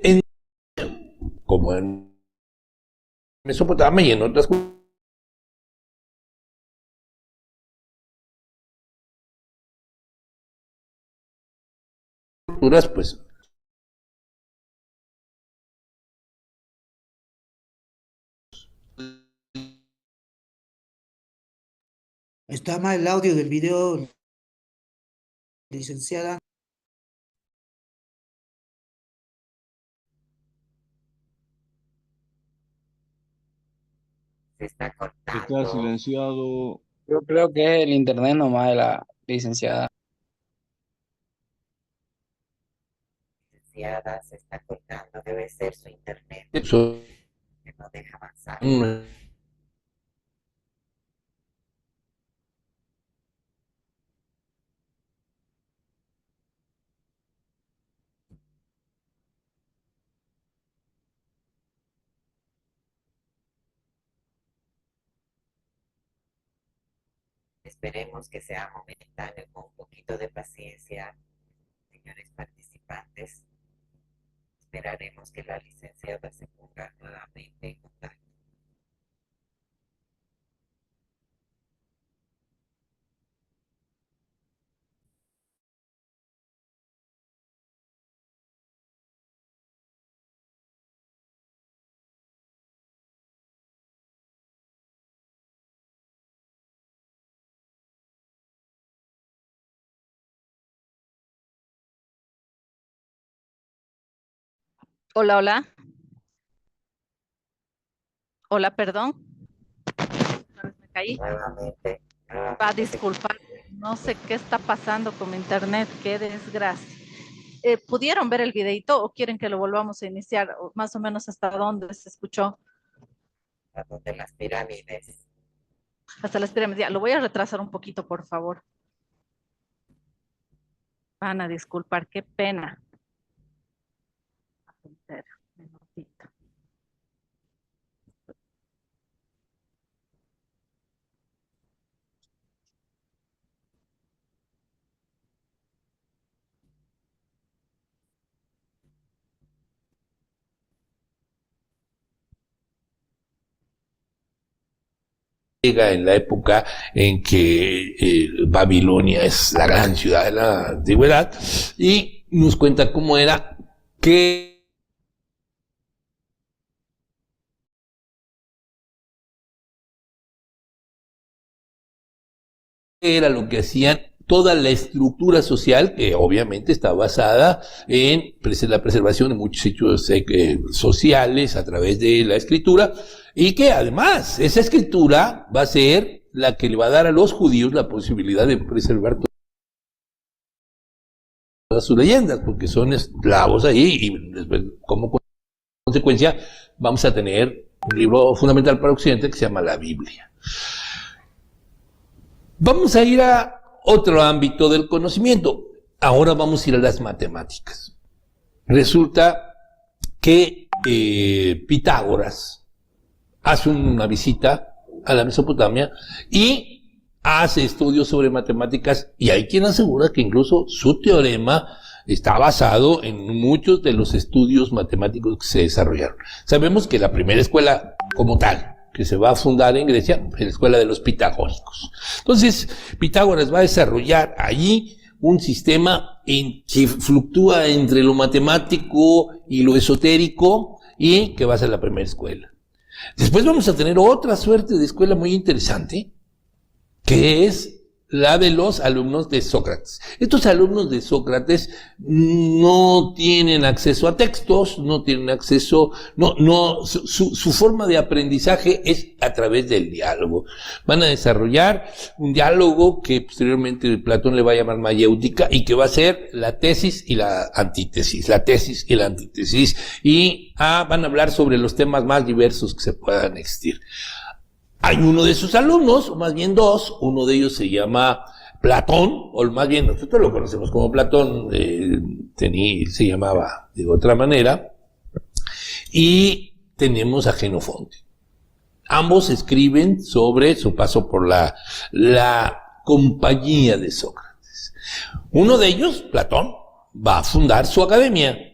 como en Mesopotamia y en otras culturas, pues Está mal el audio del video, licenciada. Se está Está cortando. silenciado. Yo creo que es el internet nomás de la licenciada. Licenciada, se está cortando. Debe ser su internet son que no deja avanzar. Esperemos que sea momentáneo, con un poquito de paciencia, señores participantes. Esperaremos que la licenciada se ponga nuevamente en contacto. Hola, hola. Hola, perdón. Me caí. Nuevamente. Va a disculpar. No sé qué está pasando con mi internet. Qué desgracia. ¿Pudieron ver el videito o quieren que lo volvamos a iniciar? O más o menos hasta dónde se escuchó. Hasta donde las pirámides. Hasta las pirámides. Ya, lo voy a retrasar un poquito, por favor. Van a disculpar, qué pena. Espera, un minutito. Llega en la época en que Babilonia es la gran ciudad de la antigüedad y nos cuenta cómo era que era lo que hacían toda la estructura social que obviamente está basada en la preservación de muchos hechos sociales a través de la escritura, y que además esa escritura va a ser la que le va a dar a los judíos la posibilidad de preservar todas sus leyendas, porque son esclavos ahí, y después, como consecuencia vamos a tener un libro fundamental para Occidente que se llama la Biblia. Vamos a ir a otro ámbito del conocimiento. Ahora vamos a ir a las matemáticas. Resulta que Pitágoras hace una visita a la Mesopotamia y hace estudios sobre matemáticas, y hay quien asegura que incluso su teorema está basado en muchos de los estudios matemáticos que se desarrollaron. Sabemos que la primera escuela como tal que se va a fundar en Grecia es la escuela de los pitagóricos. Entonces, Pitágoras va a desarrollar allí un sistema que fluctúa entre lo matemático y lo esotérico, y que va a ser la primera escuela. Después vamos a tener otra suerte de escuela muy interesante, que es la de los alumnos de Sócrates. Estos alumnos de Sócrates no tienen acceso a textos, no tienen acceso, su forma de aprendizaje es a través del diálogo. Van a desarrollar un diálogo que posteriormente Platón le va a llamar mayéutica, y que va a ser la tesis y la antítesis, y van a hablar sobre los temas más diversos que se puedan existir. Hay uno de sus alumnos, o más bien dos, uno de ellos se llama Platón, o más bien nosotros lo conocemos como Platón, se llamaba de otra manera, y tenemos a Jenofonte. Ambos escriben sobre su paso por la compañía de Sócrates. Uno de ellos, Platón, va a fundar su academia.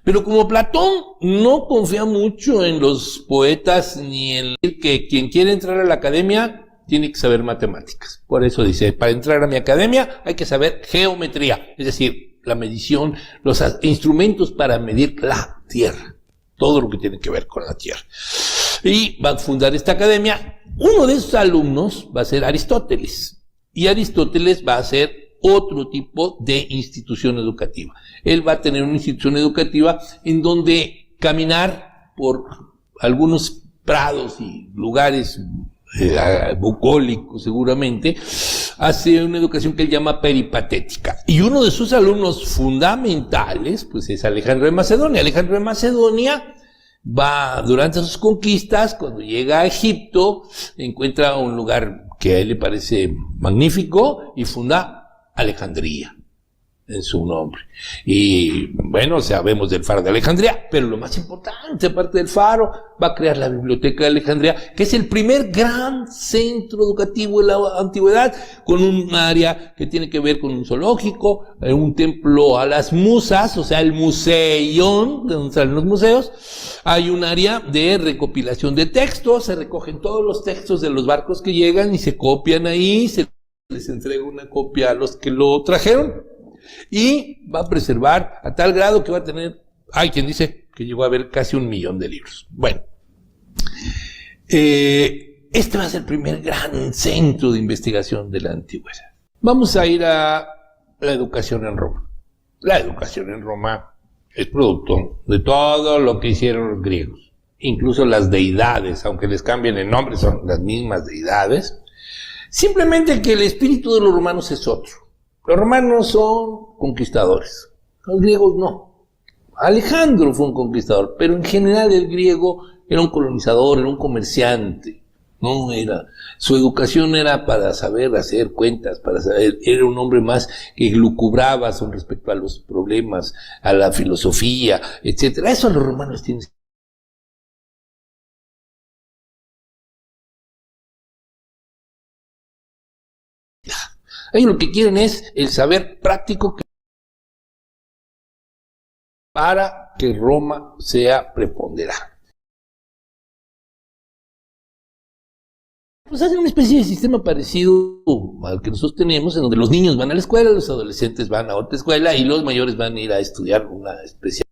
Pero como Platón no confía mucho en los poetas ni en que quien quiere entrar a la academia tiene que saber matemáticas. Por eso dice, para entrar a mi academia hay que saber geometría, es decir, la medición, los instrumentos para medir la Tierra, todo lo que tiene que ver con la Tierra. Y va a fundar esta academia. Uno de sus alumnos va a ser Aristóteles, y Aristóteles va a ser otro tipo de institución educativa. Él va a tener una institución educativa en donde caminar por algunos prados y lugares bucólicos seguramente, hace una educación que él llama peripatética. Y uno de sus alumnos fundamentales, pues es Alejandro de Macedonia. Alejandro de Macedonia va, durante sus conquistas, cuando llega a Egipto, encuentra un lugar que a él le parece magnífico y funda Alejandría en su nombre. Y bueno, sabemos del Faro de Alejandría, pero lo más importante, aparte del Faro, va a crear la Biblioteca de Alejandría, que es el primer gran centro educativo de la antigüedad, con un área que tiene que ver con un zoológico, un templo a las musas, o sea, el museión, de donde salen los museos. Hay un área de recopilación de textos, se recogen todos los textos de los barcos que llegan y se copian ahí, se les entrega una copia a los que lo trajeron, y va a preservar a tal grado que va a tener, hay quien dice que llegó a haber casi 1 millón de libros. Bueno, este va a ser el primer gran centro de investigación de la antigüedad. Vamos a ir a la educación en Roma. La educación en Roma es producto de todo lo que hicieron los griegos, incluso las deidades, aunque les cambien el nombre, son las mismas deidades. Simplemente que el espíritu de los romanos es otro. Los romanos son conquistadores, los griegos no. Alejandro fue un conquistador, pero en general el griego era un colonizador, era un comerciante. Su educación era para saber hacer cuentas, era un hombre más que lucubraba con respecto a los problemas, a la filosofía, etcétera. Eso los romanos tienen. Ellos lo que quieren es el saber práctico para que Roma sea preponderante. Pues hacen una especie de sistema parecido al que nosotros tenemos, en donde los niños van a la escuela, los adolescentes van a otra escuela y los mayores van a ir a estudiar una especialidad.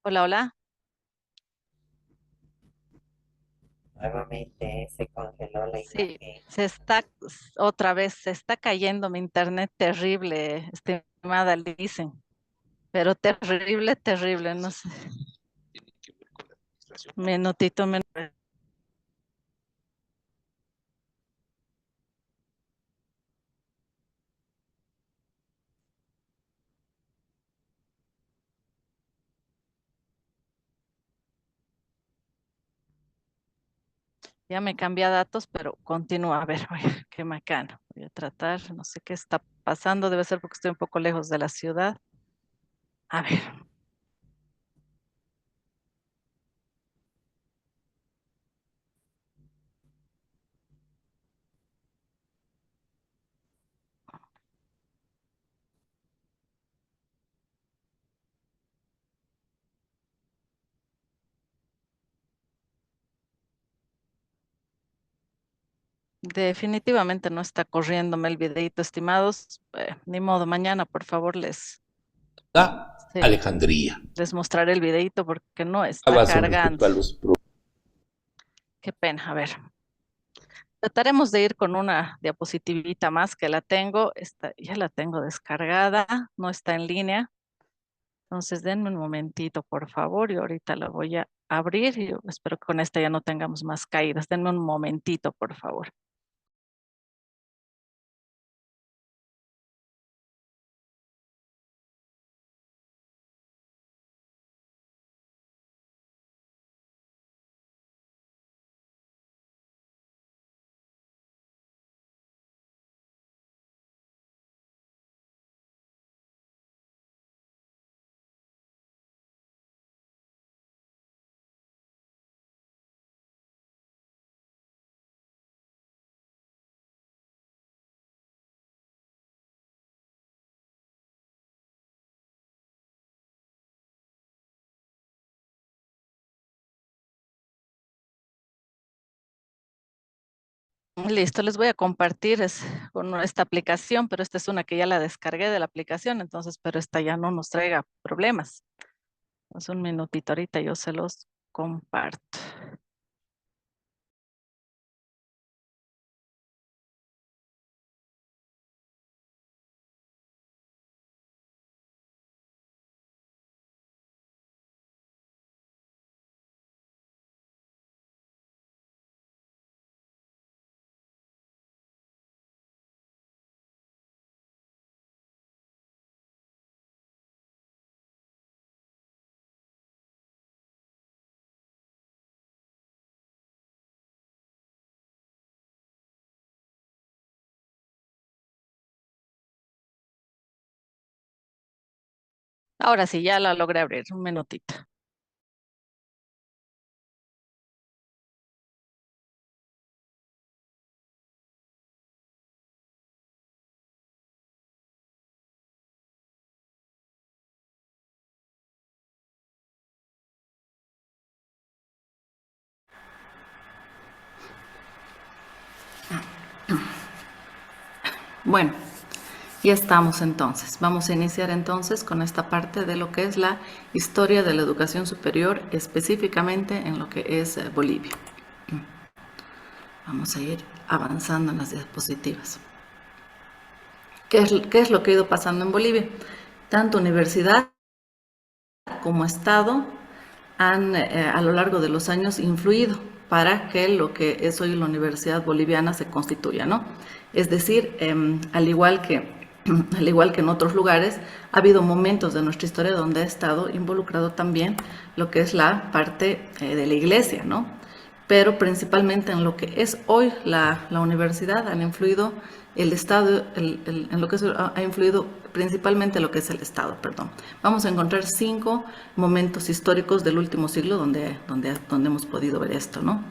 Hola, hola. Nuevamente se congeló la Sí, imagen. otra vez, se está cayendo mi internet terrible, estimada Licen, pero terrible, terrible, no sé. Minutito, ya me cambié a datos, pero continúa. A ver, qué macano. Voy a tratar, no sé qué está pasando, debe ser porque estoy un poco lejos de la ciudad. A ver. Definitivamente no está corriéndome el videito, estimados. Ni modo, mañana por favor sí, Alejandría. les mostraré el videito porque no está Son respecto cargando. a los Qué pena, a ver. Trataremos de ir con una diapositivita más que la tengo. Ya la tengo descargada, no está en línea. Entonces denme un momentito, por favor, y ahorita la voy a abrir y espero que con esta ya no tengamos más caídas. Denme un momentito, por favor. Listo, les voy a compartir con esta aplicación, pero esta es una que ya la descargué de la aplicación, entonces, pero esta ya no nos traiga problemas. Entonces, un minutito ahorita yo se los comparto. Ahora sí, ya la logré abrir, un minutito. Bueno, ya estamos entonces. Vamos a iniciar entonces con esta parte de lo que es la historia de la educación superior, específicamente en lo que es Bolivia. Vamos a ir avanzando en las diapositivas. ¿Qué es lo que ha ido pasando en Bolivia? Tanto universidad como Estado han a lo largo de los años influido para que lo que es hoy la Universidad Boliviana se constituya, ¿no? Es decir, al igual que en otros lugares, ha habido momentos de nuestra historia donde ha estado involucrado también lo que es la parte de la iglesia, ¿no? Pero principalmente en lo que es hoy la universidad han influido el Estado, en lo que ha influido principalmente lo que es el Estado, perdón. Vamos a encontrar 5 momentos históricos del último siglo donde hemos podido ver esto, ¿no?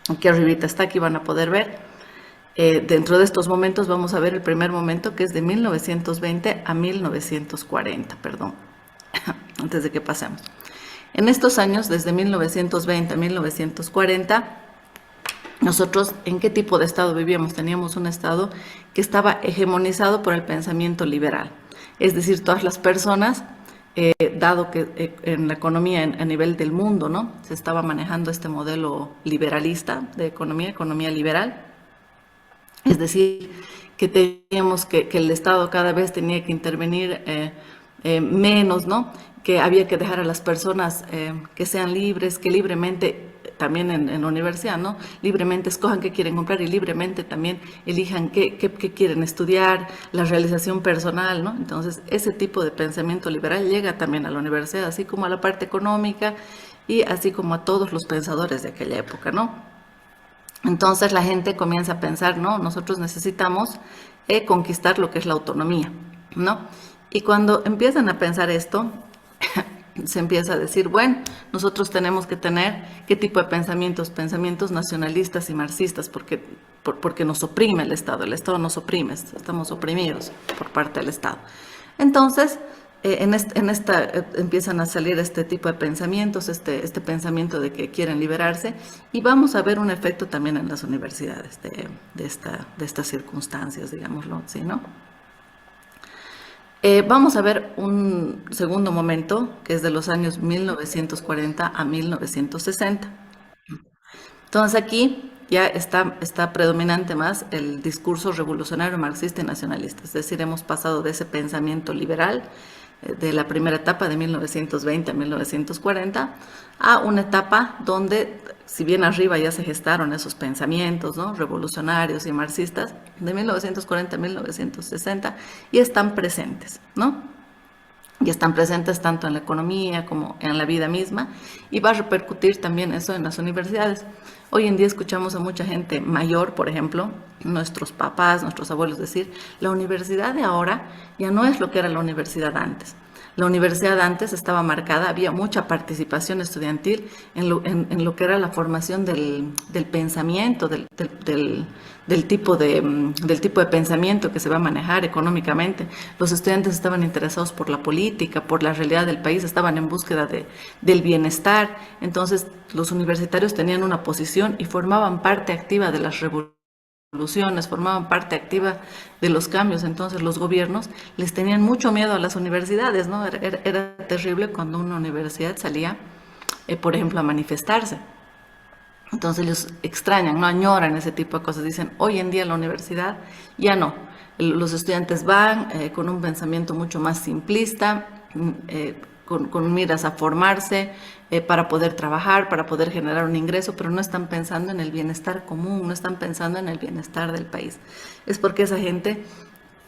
Aquí arribita está, aquí van a poder ver. Dentro de estos momentos vamos a ver el primer momento, que es de 1920 a 1940, perdón, antes de que pasemos. En estos años, desde 1920 a 1940, nosotros, ¿en qué tipo de Estado vivíamos? Teníamos un Estado que estaba hegemonizado por el pensamiento liberal. Es decir, todas las personas dado que en la economía a nivel del mundo, ¿no? Se estaba manejando este modelo liberalista de economía liberal, es decir, que teníamos que el Estado cada vez tenía que intervenir menos, ¿no? Que había que dejar a las personas que sean libres, que libremente, también en la universidad, ¿no? Libremente escojan qué quieren comprar y libremente también elijan qué quieren estudiar, la realización personal, ¿no? Entonces, ese tipo de pensamiento liberal llega también a la universidad, así como a la parte económica y así como a todos los pensadores de aquella época, ¿no? Entonces la gente comienza a pensar, no, nosotros necesitamos conquistar lo que es la autonomía, ¿no? Y cuando empiezan a pensar esto, se empieza a decir, bueno, nosotros tenemos que tener qué tipo de pensamientos, pensamientos nacionalistas y marxistas, porque nos oprime el Estado nos oprime, estamos oprimidos por parte del Estado. Entonces, empiezan a salir este tipo de pensamientos, este pensamiento de que quieren liberarse, y vamos a ver un efecto también en las universidades de estas circunstancias, digámoslo así, ¿no? Vamos a ver un segundo momento, que es de los años 1940 a 1960. Entonces aquí ya está predominante más el discurso revolucionario marxista y nacionalista, es decir, hemos pasado de ese pensamiento liberal de la primera etapa de 1920 a 1940 a una etapa donde, si bien arriba ya se gestaron esos pensamientos, ¿no?, revolucionarios y marxistas, de 1940 a 1960 y están presentes, ¿no? Y están presentes tanto en la economía como en la vida misma, y va a repercutir también eso en las universidades. Hoy en día escuchamos a mucha gente mayor, por ejemplo, nuestros papás, nuestros abuelos decir, la universidad de ahora ya no es lo que era la universidad antes. La universidad antes estaba marcada, había mucha participación estudiantil en lo que era la formación del pensamiento, del tipo de pensamiento que se va a manejar económicamente. Los estudiantes estaban interesados por la política, por la realidad del país, estaban en búsqueda del bienestar. Entonces, los universitarios tenían una posición y formaban parte activa de las revoluciones, formaban parte activa de los cambios. Entonces los gobiernos les tenían mucho miedo a las universidades, ¿no? Era terrible cuando una universidad salía, por ejemplo, a manifestarse. Entonces ellos extrañan, no añoran ese tipo de cosas. Dicen, hoy en día la universidad ya no. Los estudiantes van con un pensamiento mucho más simplista, con miras a formarse, para poder trabajar, para poder generar un ingreso, pero no están pensando en el bienestar común, no están pensando en el bienestar del país. Es porque esa gente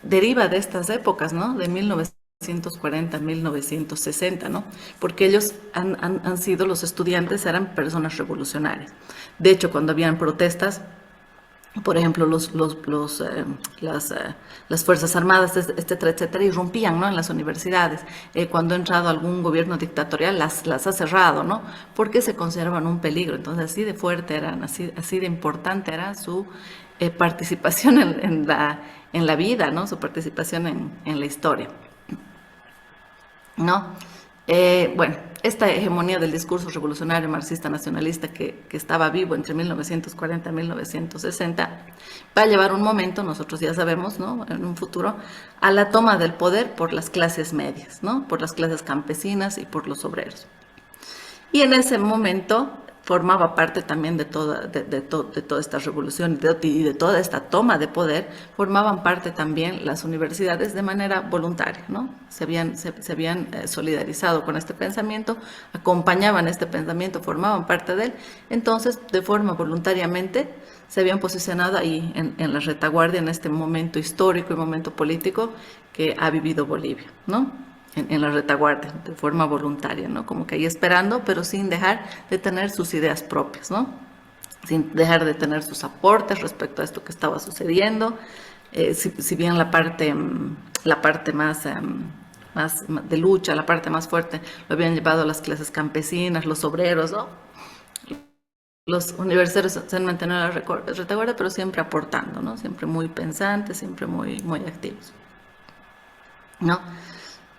deriva de estas épocas, ¿no? De 1940, 1960, ¿no? Porque ellos han sido, los estudiantes eran personas revolucionarias. De hecho, cuando habían protestas, por ejemplo, las Fuerzas Armadas, etcétera, etcétera, irrumpían, ¿no?, en las universidades. Cuando ha entrado algún gobierno dictatorial, las ha cerrado, ¿no?, porque se consideraban un peligro. Entonces, así de fuerte eran, así de importante era su participación en la vida, ¿no?, su participación en la historia, ¿no? Bueno, esta hegemonía del discurso revolucionario marxista nacionalista que estaba vivo entre 1940 y 1960 va a llevar un momento, nosotros ya sabemos, ¿no?, en un futuro, a la toma del poder por las clases medias, ¿no?, por las clases campesinas y por los obreros. Y en ese momento formaba parte también de toda esta revolución y de toda esta toma de poder, formaban parte también las universidades de manera voluntaria, ¿no? Se habían solidarizado con este pensamiento, acompañaban este pensamiento, formaban parte de él. Entonces, de forma voluntariamente, se habían posicionado ahí en la retaguardia, en este momento histórico y momento político que ha vivido Bolivia, ¿no? En la retaguardia, de forma voluntaria, ¿no? Como que ahí esperando, pero sin dejar de tener sus ideas propias, ¿no? Sin dejar de tener sus aportes respecto a esto que estaba sucediendo. Si bien la parte más de lucha, la parte más fuerte, lo habían llevado las clases campesinas, los obreros, ¿no? Los universitarios se han mantenido en la retaguardia, pero siempre aportando, ¿no? Siempre muy pensantes, siempre muy, muy activos, ¿no?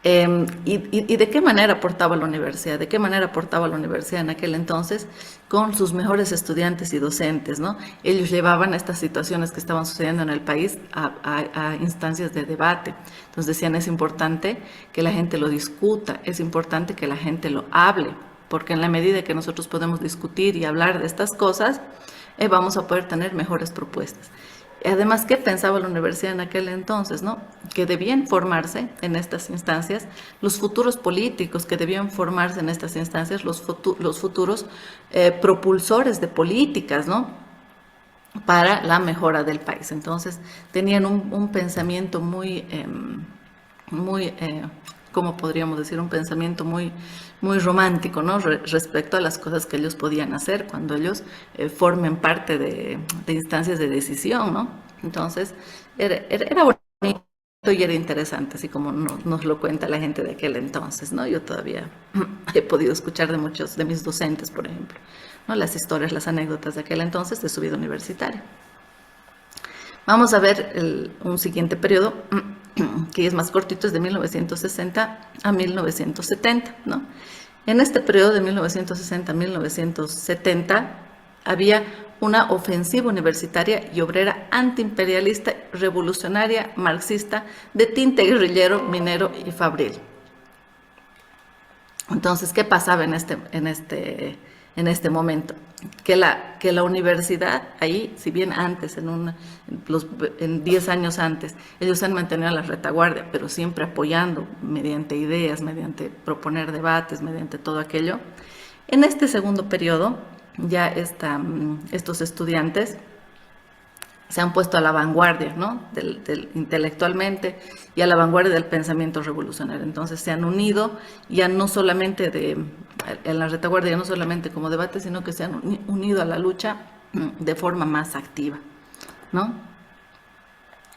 ¿Y de qué manera aportaba la universidad? ¿De qué manera aportaba la universidad en aquel entonces? Con sus mejores estudiantes y docentes, ¿no? Ellos llevaban estas situaciones que estaban sucediendo en el país a instancias de debate. Entonces decían, es importante que la gente lo discuta, es importante que la gente lo hable, porque en la medida que nosotros podemos discutir y hablar de estas cosas, vamos a poder tener mejores propuestas. Además, ¿qué pensaba la universidad en aquel entonces, no? Que debían formarse en estas instancias los futuros políticos, que debían formarse en estas instancias los futuros propulsores de políticas, ¿no? Para la mejora del país. Entonces, tenían un pensamiento muy, ¿cómo podríamos decir? Un pensamiento muy romántico, ¿no? Respecto a las cosas que ellos podían hacer cuando ellos formen parte de instancias de decisión, ¿no? Entonces, era bonito y era interesante, así como nos lo cuenta la gente de aquel entonces, ¿no? Yo todavía he podido escuchar de muchos de mis docentes, por ejemplo, ¿no? Las historias, las anécdotas de aquel entonces de su vida universitaria. Vamos a ver un siguiente periodo, que es más cortito, es de 1960 a 1970, ¿no? En este periodo de 1960 a 1970 había una ofensiva universitaria y obrera antiimperialista, revolucionaria, marxista, de tinte guerrillero, minero y fabril. Entonces, ¿qué pasaba en este momento? Que la universidad, ahí, si bien antes, en 10 años antes, ellos han mantenido la retaguardia, pero siempre apoyando mediante ideas, mediante proponer debates, mediante todo aquello. En este segundo periodo, ya estos estudiantes se han puesto a la vanguardia, ¿no? Intelectualmente y a la vanguardia del pensamiento revolucionario. Entonces se han unido ya no solamente en la retaguardia, ya no solamente como debate, sino que se han unido a la lucha de forma más activa, ¿no?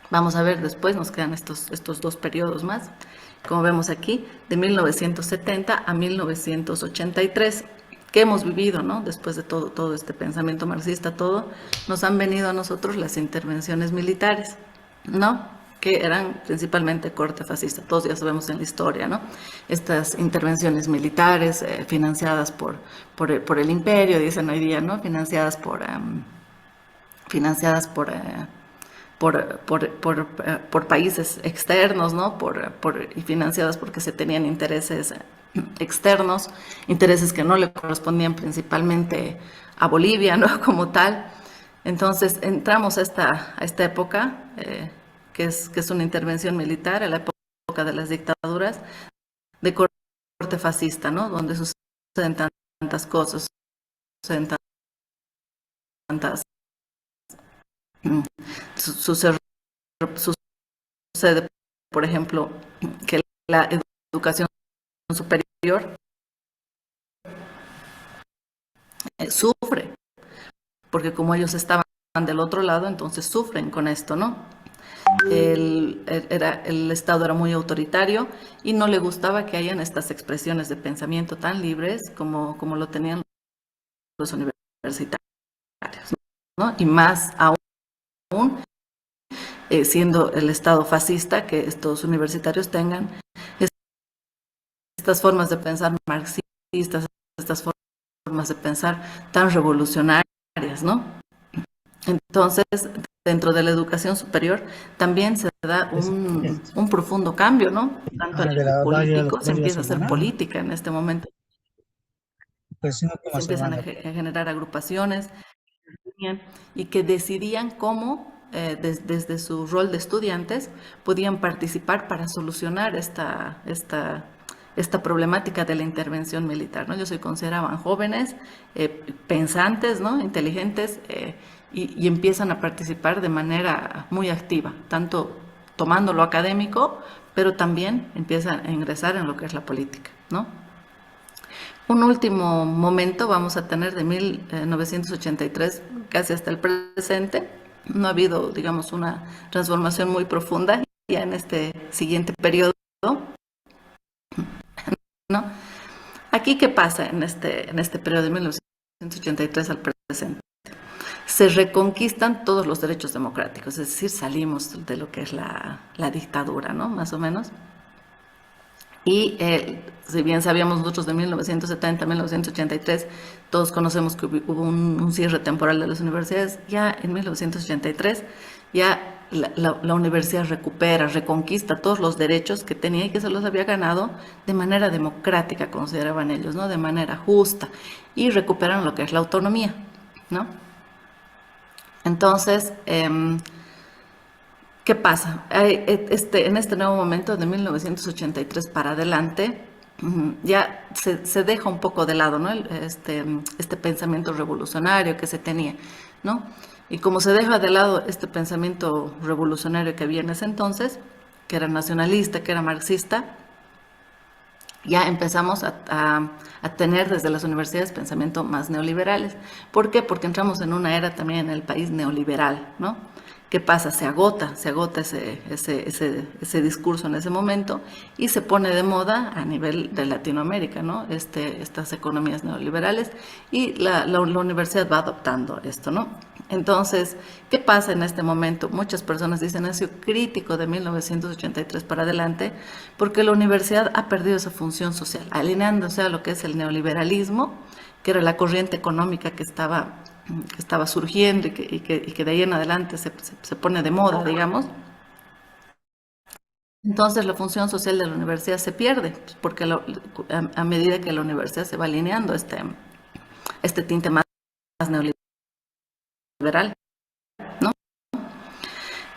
Vamos a ver después, nos quedan estos dos periodos más, como vemos aquí, de 1970 a 1983. ¿Qué hemos vivido, no? Después de todo este pensamiento marxista, nos han venido a nosotros las intervenciones militares, ¿no? Que eran principalmente corte fascista, todos ya sabemos en la historia, ¿no? Estas intervenciones militares financiadas por el imperio, dicen hoy día, ¿no? Financiadas por países externos, ¿no? Y financiadas porque se tenían intereses externos, intereses que no le correspondían principalmente a Bolivia, ¿no? Como tal. Entonces entramos a esta época, que es una intervención militar, a la época de las dictaduras de corte fascista, ¿no? Donde suceden tantas cosas, sucede, por ejemplo, que la educación superior sufre, porque como ellos estaban del otro lado, entonces sufren con esto, ¿no? El Estado era muy autoritario y no le gustaba que hayan estas expresiones de pensamiento tan libres como lo tenían los universitarios, ¿no? Y más aún, siendo el Estado fascista, que estos universitarios tengan estas formas de pensar marxistas, estas formas de pensar tan revolucionarias, ¿no? Entonces, dentro de la educación superior también se da un profundo cambio, ¿no? Tanto a nivel político, se empieza a hacer política en este momento. Se empiezan a generar agrupaciones y que decidían cómo, desde su rol de estudiantes, podían participar para solucionar esta problemática de la intervención militar, ¿no? Ellos se consideraban jóvenes, pensantes, ¿no? Inteligentes, y empiezan a participar de manera muy activa, tanto tomando lo académico, pero también empiezan a ingresar en lo que es la política, ¿no? Un último momento vamos a tener de 1983 casi hasta el presente. No ha habido, digamos, una transformación muy profunda ya en este siguiente periodo, ¿no? Aquí, ¿qué pasa en este periodo de 1983 al presente? Se reconquistan todos los derechos democráticos, es decir, salimos de lo que es la dictadura, ¿no? Más o menos. Y si bien sabíamos nosotros de 1970, 1983, todos conocemos que hubo un cierre temporal de las universidades, ya en 1983 ya la universidad reconquista todos los derechos que tenía y que se los había ganado de manera democrática, consideraban ellos, ¿no? De manera justa, y recuperan lo que es la autonomía, ¿no? Entonces, ¿qué pasa? En este nuevo momento, de 1983 para adelante, ya se deja un poco de lado, ¿no? Este pensamiento revolucionario que se tenía, ¿no? Y como se deja de lado este pensamiento revolucionario que había en ese entonces, que era nacionalista, que era marxista, ya empezamos a tener desde las universidades pensamiento más neoliberales. ¿Por qué? Porque entramos en una era también en el país neoliberal, ¿no? ¿Qué pasa? Se agota ese discurso en ese momento y se pone de moda a nivel de Latinoamérica, ¿no? Estas economías neoliberales, y la universidad va adoptando esto, ¿no? Entonces, ¿qué pasa en este momento? Muchas personas dicen ha sido crítico de 1983 para adelante porque la universidad ha perdido esa función social, alineándose a lo que es el neoliberalismo, que era la corriente económica que estaba surgiendo y que de ahí en adelante se pone de moda, digamos. Entonces la función social de la universidad se pierde, porque a medida que la universidad se va alineando este tinte más neoliberal, ¿no?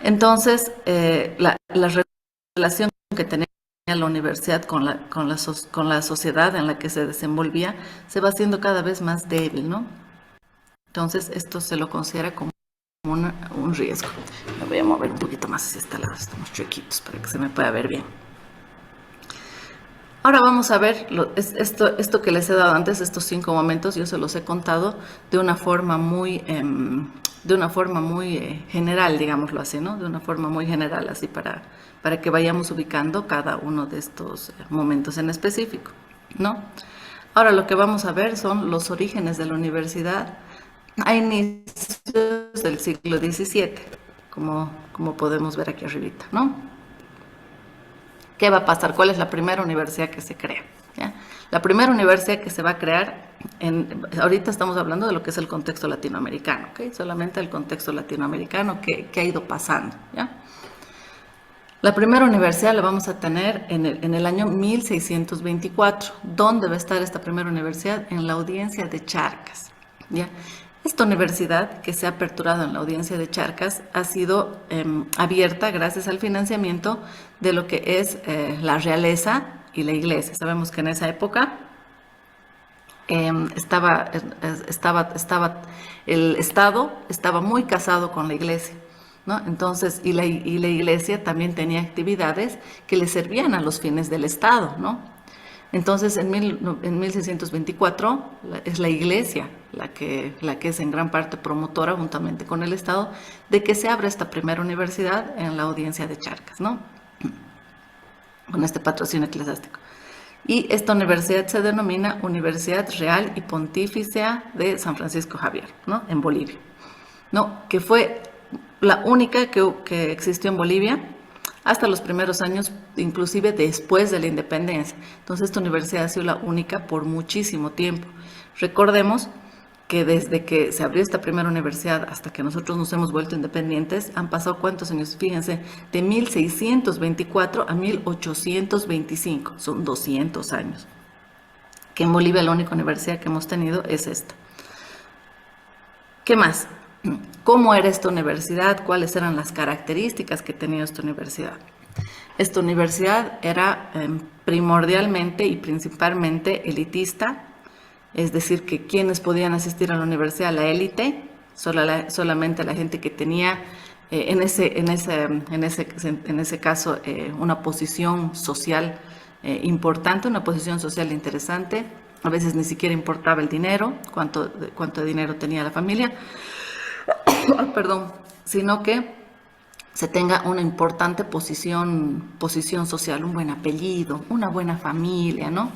Entonces la relación que tenía la universidad con la sociedad en la que se desenvolvía se va haciendo cada vez más débil, ¿no? Entonces, esto se lo considera como un riesgo. Me voy a mover un poquito más hacia este lado, estamos chuequitos para que se me pueda ver bien. Ahora vamos a ver esto que les he dado antes, estos 5 momentos, yo se los he contado de una forma muy general, digámoslo así, ¿no? De una forma muy general, así para que vayamos ubicando cada uno de estos momentos en específico, ¿no? Ahora lo que vamos a ver son los orígenes de la universidad a inicios del siglo XVII, como podemos ver aquí arribita, ¿no? ¿Qué va a pasar? ¿Cuál es la primera universidad que se crea? ¿Ya? La primera universidad que se va a crear, ahorita estamos hablando de lo que es el contexto latinoamericano, ¿ok? Solamente el contexto latinoamericano que ha ido pasando, ¿ya? La primera universidad la vamos a tener en el año 1624. ¿Dónde va a estar esta primera universidad? En la Audiencia de Charcas, ¿ya? Esta universidad que se ha aperturado en la Audiencia de Charcas ha sido abierta gracias al financiamiento de lo que es la realeza y la iglesia. Sabemos que en esa época el Estado estaba muy casado con la iglesia, ¿no? Entonces, y la iglesia también tenía actividades que le servían a los fines del Estado, ¿no? Entonces, en 1624 es la iglesia la que es en gran parte promotora, juntamente con el Estado, de que se abra esta primera universidad en la Audiencia de Charcas, ¿no? Con este patrocinio eclesiástico. Y esta universidad se denomina Universidad Real y Pontificia de San Francisco Javier, ¿no? En Bolivia, ¿no? Que fue la única que existió en Bolivia hasta los primeros años, inclusive después de la independencia. Entonces, esta universidad ha sido la única por muchísimo tiempo. Recordemos que desde que se abrió esta primera universidad hasta que nosotros nos hemos vuelto independientes, han pasado ¿cuántos años? Fíjense, de 1624 a 1825, son 200 años. Que en Bolivia la única universidad que hemos tenido es esta. ¿Qué más? ¿Cómo era esta universidad? ¿Cuáles eran las características que tenía esta universidad? Esta universidad era primordialmente y principalmente elitista, es decir, que quienes podían asistir a la universidad, la élite, solamente la gente que tenía en ese caso una posición social importante, una posición social interesante. A veces ni siquiera importaba el dinero, cuánto dinero tenía la familia, perdón, sino que se tenga una importante posición social, un buen apellido, una buena familia, ¿no?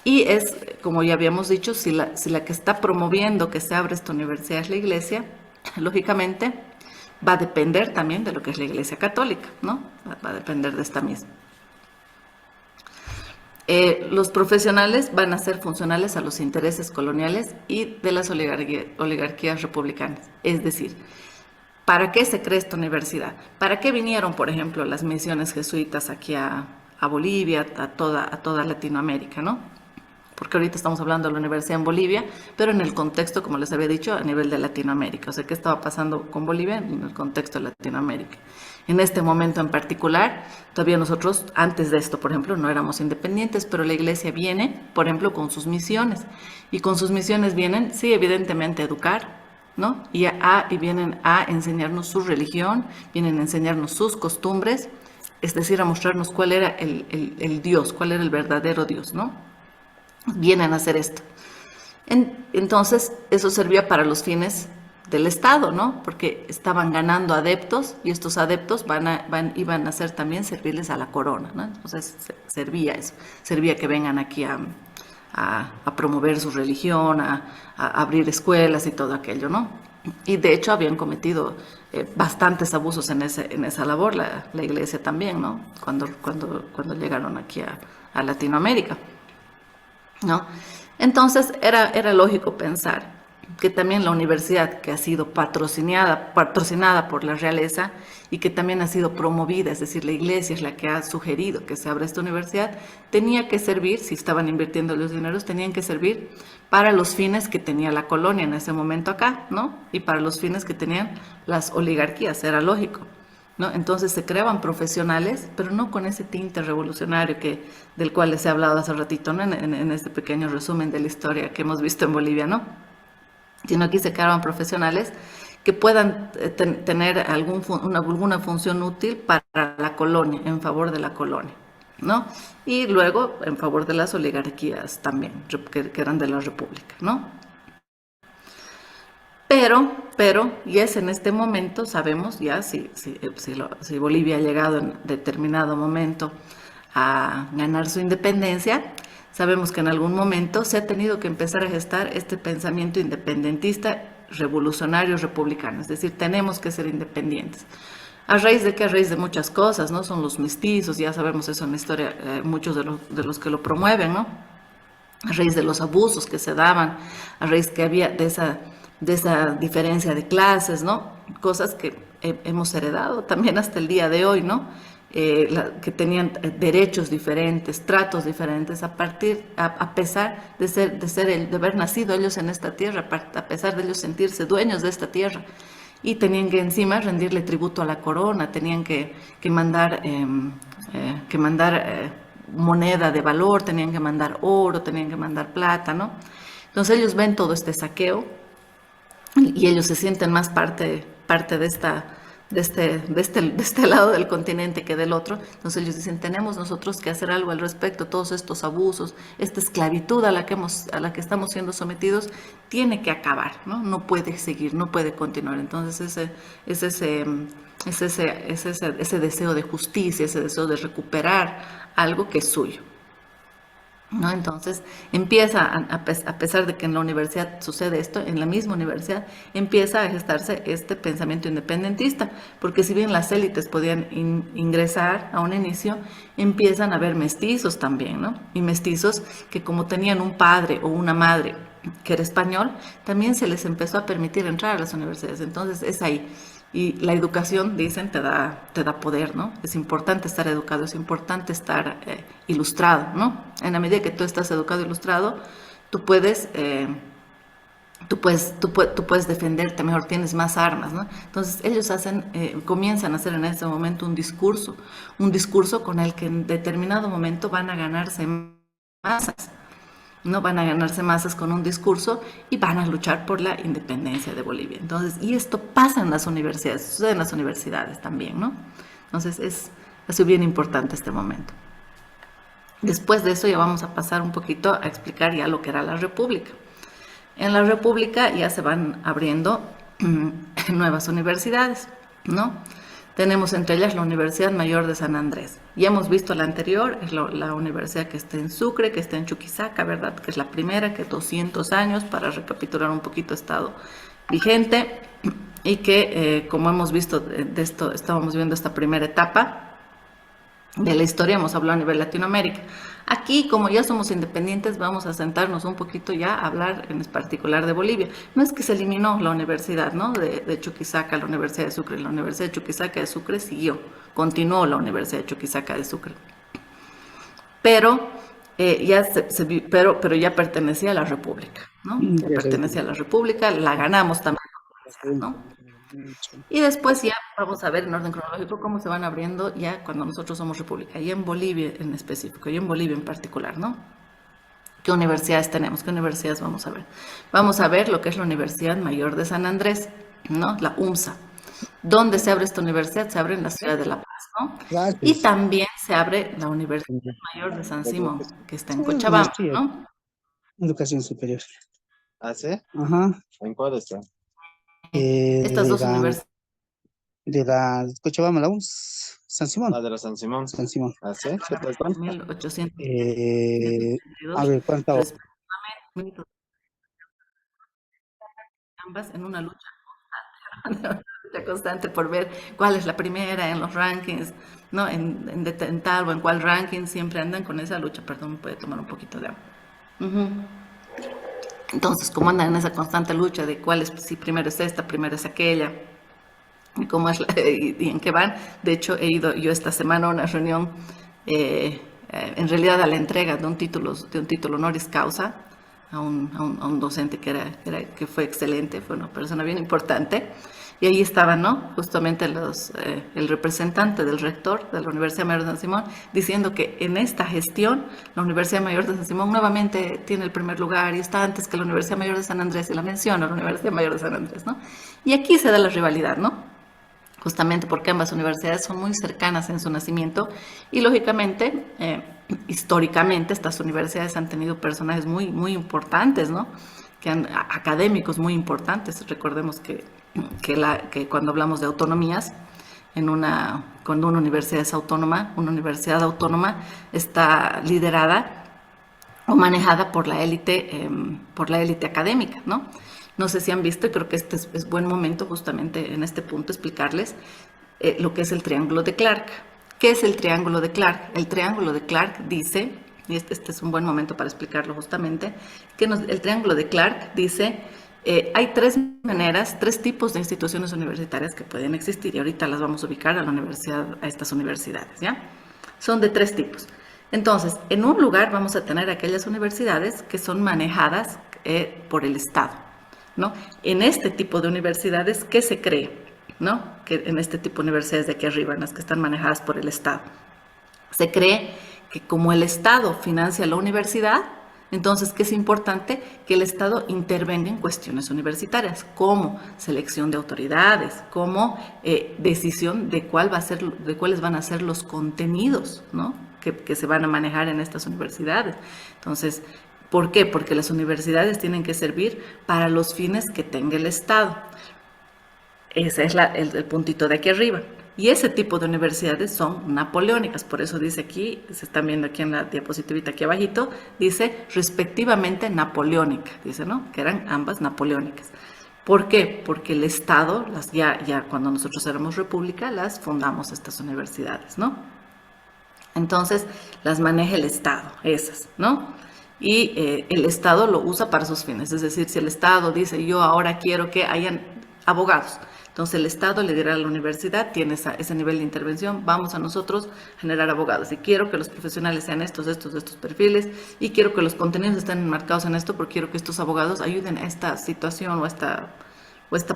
Y es, como ya habíamos dicho, si la que está promoviendo que se abra esta universidad es la iglesia, lógicamente va a depender también de lo que es la iglesia católica, ¿no? Va a depender de esta misma. Los profesionales van a ser funcionales a los intereses coloniales y de las oligarquías republicanas. Es decir, ¿para qué se crea esta universidad? ¿Para qué vinieron, por ejemplo, las misiones jesuitas aquí a Bolivia, a toda Latinoamérica, ¿no? Porque ahorita estamos hablando de la universidad en Bolivia, pero en el contexto, como les había dicho, a nivel de Latinoamérica. O sea, ¿qué estaba pasando con Bolivia en el contexto de Latinoamérica? En este momento en particular, todavía nosotros, antes de esto, por ejemplo, no éramos independientes, pero la iglesia viene, por ejemplo, con sus misiones. Y con sus misiones vienen, sí, evidentemente, a educar, ¿no? Y vienen a enseñarnos su religión, vienen a enseñarnos sus costumbres, es decir, a mostrarnos cuál era el Dios, cuál era el verdadero Dios, ¿no? Vienen a hacer esto. Entonces, eso servía para los fines del Estado, ¿no? Porque estaban ganando adeptos y estos adeptos iban a ser también servirles a la corona, ¿no? Entonces, servía eso. Servía que vengan aquí a promover su religión, a abrir escuelas y todo aquello, ¿no? Y de hecho habían cometido bastantes abusos en esa labor, la iglesia también, ¿no? Cuando llegaron aquí a Latinoamérica, ¿no? Entonces era lógico pensar que también la universidad, que ha sido patrocinada por la realeza y que también ha sido promovida, es decir, la iglesia es la que ha sugerido que se abra esta universidad, tenía que servir, si estaban invirtiendo los dineros, tenían que servir para los fines que tenía la colonia en ese momento acá, ¿no? Y para los fines que tenían las oligarquías, era lógico, ¿no? Entonces se creaban profesionales, pero no con ese tinte revolucionario del cual les he hablado hace ratito, ¿no? En este pequeño resumen de la historia que hemos visto en Bolivia, ¿no? Sino aquí se creaban profesionales que puedan tener alguna función útil para la colonia, en favor de la colonia, ¿no? Y luego en favor de las oligarquías también, que eran de la república, ¿no? Pero, y es en este momento, sabemos ya si Bolivia ha llegado en determinado momento a ganar su independencia, sabemos que en algún momento se ha tenido que empezar a gestar este pensamiento independentista, revolucionario, republicano. Es decir, tenemos que ser independientes. ¿A raíz de qué? A raíz de muchas cosas, ¿no? Son los mestizos, ya sabemos eso en la historia, muchos de los que lo promueven, ¿no? A raíz de los abusos que se daban, a raíz que había de esa diferencia de clases, ¿no? Cosas que hemos heredado también hasta el día de hoy, ¿no? Que tenían derechos diferentes, tratos diferentes, a pesar de haber nacido ellos en esta tierra, a pesar de ellos sentirse dueños de esta tierra, y tenían que encima rendirle tributo a la corona, tenían que mandar moneda de valor, tenían que mandar oro, tenían que mandar plata, ¿no? Entonces ellos ven todo este saqueo y ellos se sienten más parte de este lado del continente que del otro. Entonces ellos dicen, tenemos nosotros que hacer algo al respecto, todos estos abusos, esta esclavitud a la que estamos siendo sometidos, tiene que acabar, ¿no? No puede seguir, no puede continuar. Entonces ese deseo de justicia, ese deseo de recuperar algo que es suyo, ¿no? Entonces empieza, a pesar de que en la universidad sucede esto, en la misma universidad empieza a gestarse este pensamiento independentista, porque si bien las élites podían ingresar a un inicio, empiezan a haber mestizos también, ¿no? Y mestizos que, como tenían un padre o una madre que era español, también se les empezó a permitir entrar a las universidades. Entonces es ahí. Y la educación, dicen, te da poder, ¿no? Es importante estar educado, es importante estar ilustrado, ¿no? En la medida que tú estás educado e ilustrado, tú puedes defenderte mejor, tienes más armas, ¿no? Entonces ellos comienzan a hacer en ese momento un discurso con el que en determinado momento van a ganarse masas. No van a ganarse masas con un discurso y van a luchar por la independencia de Bolivia. Entonces, y esto pasa en las universidades, sucede en las universidades también, ¿no? Entonces, ha sido bien importante este momento. Después de eso ya vamos a pasar un poquito a explicar ya lo que era la República. En la República ya se van abriendo nuevas universidades, ¿no? Tenemos entre ellas la Universidad Mayor de San Andrés. Ya hemos visto la anterior, es la universidad que está en Sucre, que está en Chuquisaca, ¿verdad? Que es la primera, que 200 años, para recapitular un poquito, ha estado vigente, y que, como hemos visto de esto, estábamos viendo esta primera etapa, de la historia hemos hablado a nivel Latinoamérica. Aquí, como ya somos independientes, vamos a sentarnos un poquito ya a hablar en particular de Bolivia. No es que se eliminó la universidad, ¿no? de Chuquisaca, la Universidad de Sucre. La Universidad de Chuquisaca de Sucre siguió, continuó la Universidad de Chuquisaca de Sucre. Pero pero ya pertenecía a la República, ¿no? Ya pertenecía a la República, la ganamos también, ¿no? Y después ya vamos a ver en orden cronológico cómo se van abriendo ya cuando nosotros somos república, y en Bolivia en específico, y en Bolivia en particular, ¿no? ¿Qué universidades tenemos? ¿Qué universidades vamos a ver? Vamos a ver lo que es la Universidad Mayor de San Andrés, ¿no? La UMSA. ¿Dónde se abre esta universidad? Se abre en la ciudad de La Paz, ¿no? Y también se abre la Universidad Mayor de San Simón, que está en Cochabamba, ¿no? Educación superior. ¿Ah, sí? Ajá. ¿En cuál está? Estas dos universidades. De la Cochabamba, la UMS, San Simón. Ah, de la San Simón. San Simón. ¿Ah, sí? ¿Qué tal cuánto? 1800. A ver, ¿cuánto? Ambas en una lucha constante por ver cuál es la primera en los rankings, ¿no? En tal o en cuál ranking siempre andan con esa lucha. Perdón, me puede tomar un poquito de agua. Entonces, como andan en esa constante lucha de cuál es, si primero es esta, primero es aquella, y cómo es y en qué van. De hecho, he ido yo esta semana a una reunión, en realidad a la entrega de un título honoris causa a un docente que fue excelente, fue una persona bien importante. Y ahí estaban, ¿no? Justamente el representante del rector de la Universidad Mayor de San Simón diciendo que en esta gestión la Universidad Mayor de San Simón nuevamente tiene el primer lugar y está antes que la Universidad Mayor de San Andrés, y la menciona la Universidad Mayor de San Andrés, ¿no? Y aquí se da la rivalidad, ¿no? Justamente porque ambas universidades son muy cercanas en su nacimiento y lógicamente, históricamente, estas universidades han tenido personajes muy, muy importantes, ¿no? Académicos muy importantes. Recordemos que cuando hablamos de autonomías, cuando una universidad es autónoma, una universidad autónoma está liderada o manejada por la élite académica, ¿no? No sé si han visto, y creo que este es buen momento justamente en este punto explicarles lo que es el triángulo de Clark. ¿Qué es el triángulo de Clark? El triángulo de Clark dice, y este es un buen momento para explicarlo justamente, el triángulo de Clark dice, hay tres tipos de instituciones universitarias que pueden existir, y ahorita las vamos a ubicar a estas universidades, ¿ya? Son de tres tipos. Entonces, en un lugar vamos a tener aquellas universidades que son manejadas por el Estado, ¿no? En este tipo de universidades, ¿qué se cree? ¿No? Que en este tipo de universidades de aquí arriba, en las que están manejadas por el Estado, se cree que como el Estado financia la universidad, entonces, ¿qué es importante? Que el Estado intervenga en cuestiones universitarias, como selección de autoridades, como decisión de cuáles van a ser los contenidos, ¿no? que se van a manejar en estas universidades. Entonces, ¿por qué? Porque las universidades tienen que servir para los fines que tenga el Estado. Ese es el puntito de aquí arriba. Y ese tipo de universidades son napoleónicas. Por eso dice aquí, se están viendo aquí en la diapositivita aquí abajito, dice respectivamente napoleónica, dice, ¿no? Que eran ambas napoleónicas. ¿Por qué? Porque el Estado, ya cuando nosotros éramos república, las fundamos estas universidades, ¿no? Entonces, las maneja el Estado, esas, ¿no? Y el Estado lo usa para sus fines. Es decir, si el Estado dice, yo ahora quiero que hayan abogados, entonces el Estado le dirá a la universidad, tiene ese nivel de intervención, vamos a nosotros a generar abogados. Y quiero que los profesionales sean estos perfiles, y quiero que los contenidos estén enmarcados en esto, porque quiero que estos abogados ayuden a esta situación o esta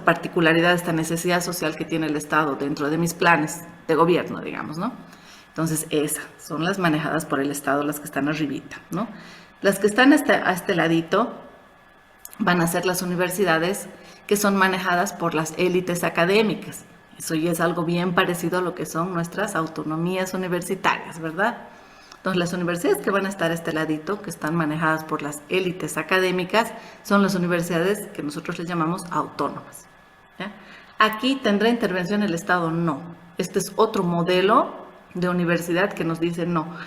particularidad, esta necesidad social que tiene el Estado dentro de mis planes de gobierno, digamos, ¿no? Entonces, esas son las manejadas por el Estado, las que están arribita, ¿no? Las que están a este ladito van a ser las universidades que son manejadas por las élites académicas. Eso ya es algo bien parecido a lo que son nuestras autonomías universitarias, ¿verdad? Entonces, las universidades que van a estar a este ladito, que están manejadas por las élites académicas, son las universidades que nosotros les llamamos autónomas, ¿ya? ¿Aquí tendrá intervención el Estado? No. Este es otro modelo de universidad que nos dice no.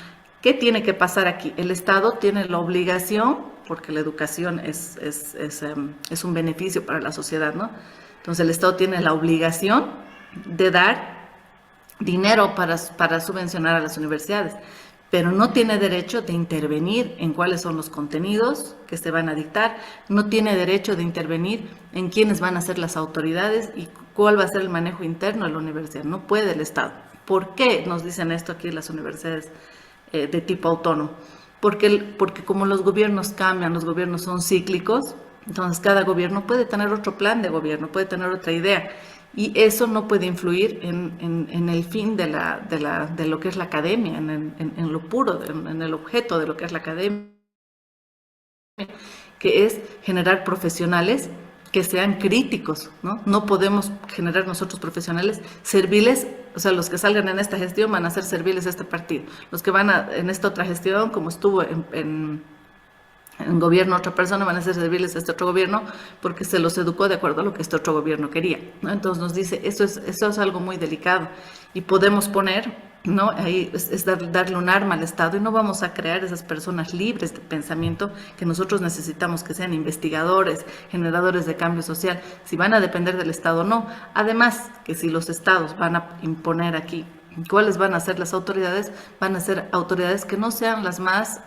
¿Qué tiene que pasar aquí? El Estado tiene la obligación, porque la educación es un beneficio para la sociedad, ¿no? Entonces el Estado tiene la obligación de dar dinero para subvencionar a las universidades, pero no tiene derecho de intervenir en cuáles son los contenidos que se van a dictar, no tiene derecho de intervenir en quiénes van a ser las autoridades y cuál va a ser el manejo interno de la universidad. No puede el Estado. ¿Por qué nos dicen esto aquí las universidades de tipo autónomo? Porque como los gobiernos cambian, los gobiernos son cíclicos, entonces cada gobierno puede tener otro plan de gobierno, puede tener otra idea. Y eso no puede influir en el fin de lo que es la academia, en lo puro, en el objeto de lo que es la academia, que es generar profesionales que sean críticos, ¿no? No podemos generar nosotros profesionales serviles, o sea, los que salgan en esta gestión van a ser serviles a este partido. Los que van en esta otra gestión, como estuvo en gobierno otra persona, van a ser serviles a este otro gobierno porque se los educó de acuerdo a lo que este otro gobierno quería, ¿no? Entonces nos dice, eso es algo muy delicado y podemos poner, ¿no? Ahí es darle un arma al Estado y no vamos a crear esas personas libres de pensamiento que nosotros necesitamos, que sean investigadores, generadores de cambio social. Si van a depender del Estado, no. Además, que si los Estados van a imponer aquí cuáles van a ser las autoridades, van a ser autoridades que no sean las más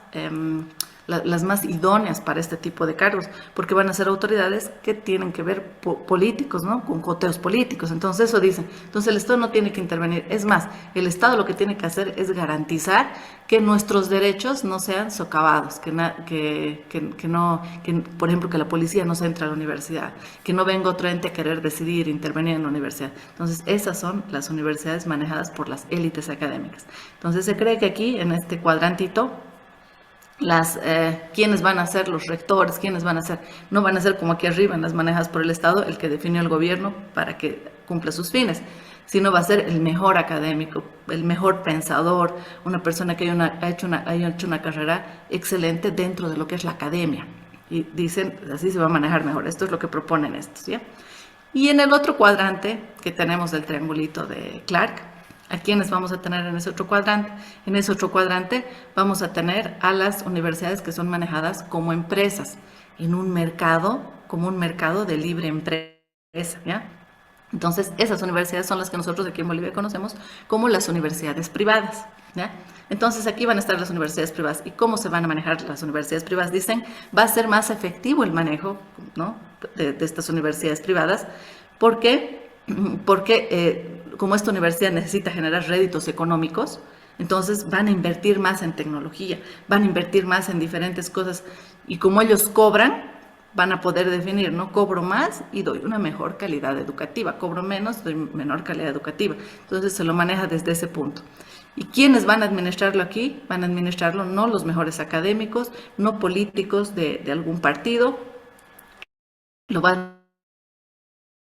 idóneas para este tipo de cargos, porque van a ser autoridades que tienen que ver políticos, ¿no? Con coteos políticos. Entonces eso dicen. Entonces el Estado no tiene que intervenir. Es más, el Estado lo que tiene que hacer es garantizar que nuestros derechos no sean socavados, que por ejemplo, que la policía no se entre a la universidad, que no venga otro ente a querer decidir, intervenir en la universidad. Entonces esas son las universidades manejadas por las élites académicas. Entonces se cree que aquí, en este cuadrantito, quiénes van a ser los rectores, quiénes van a ser, no van a ser como aquí arriba en las manejadas por el Estado, el que definió el gobierno para que cumpla sus fines, sino va a ser el mejor académico, el mejor pensador, una persona que haya hecho una carrera excelente dentro de lo que es la academia. Y dicen, así se va a manejar mejor. Esto es lo que proponen estos, ¿sí? Y en el otro cuadrante que tenemos del triangulito de Clark, ¿a quiénes vamos a tener en ese otro cuadrante? En ese otro cuadrante vamos a tener a las universidades que son manejadas como empresas, en un mercado, como un mercado de libre empresa, ¿ya? Entonces, esas universidades son las que nosotros aquí en Bolivia conocemos como las universidades privadas, ¿ya? Entonces, aquí van a estar las universidades privadas. ¿Y cómo se van a manejar las universidades privadas? Dicen, va a ser más efectivo el manejo, ¿no? de estas universidades privadas. ¿Por qué? Porque como esta universidad necesita generar réditos económicos, entonces van a invertir más en tecnología, van a invertir más en diferentes cosas, y como ellos cobran, van a poder definir, no cobro más y doy una mejor calidad educativa, cobro menos, doy menor calidad educativa. Entonces se lo maneja desde ese punto. ¿Y quiénes van a administrarlo aquí? Van a administrarlo no los mejores académicos, no políticos de algún partido, lo van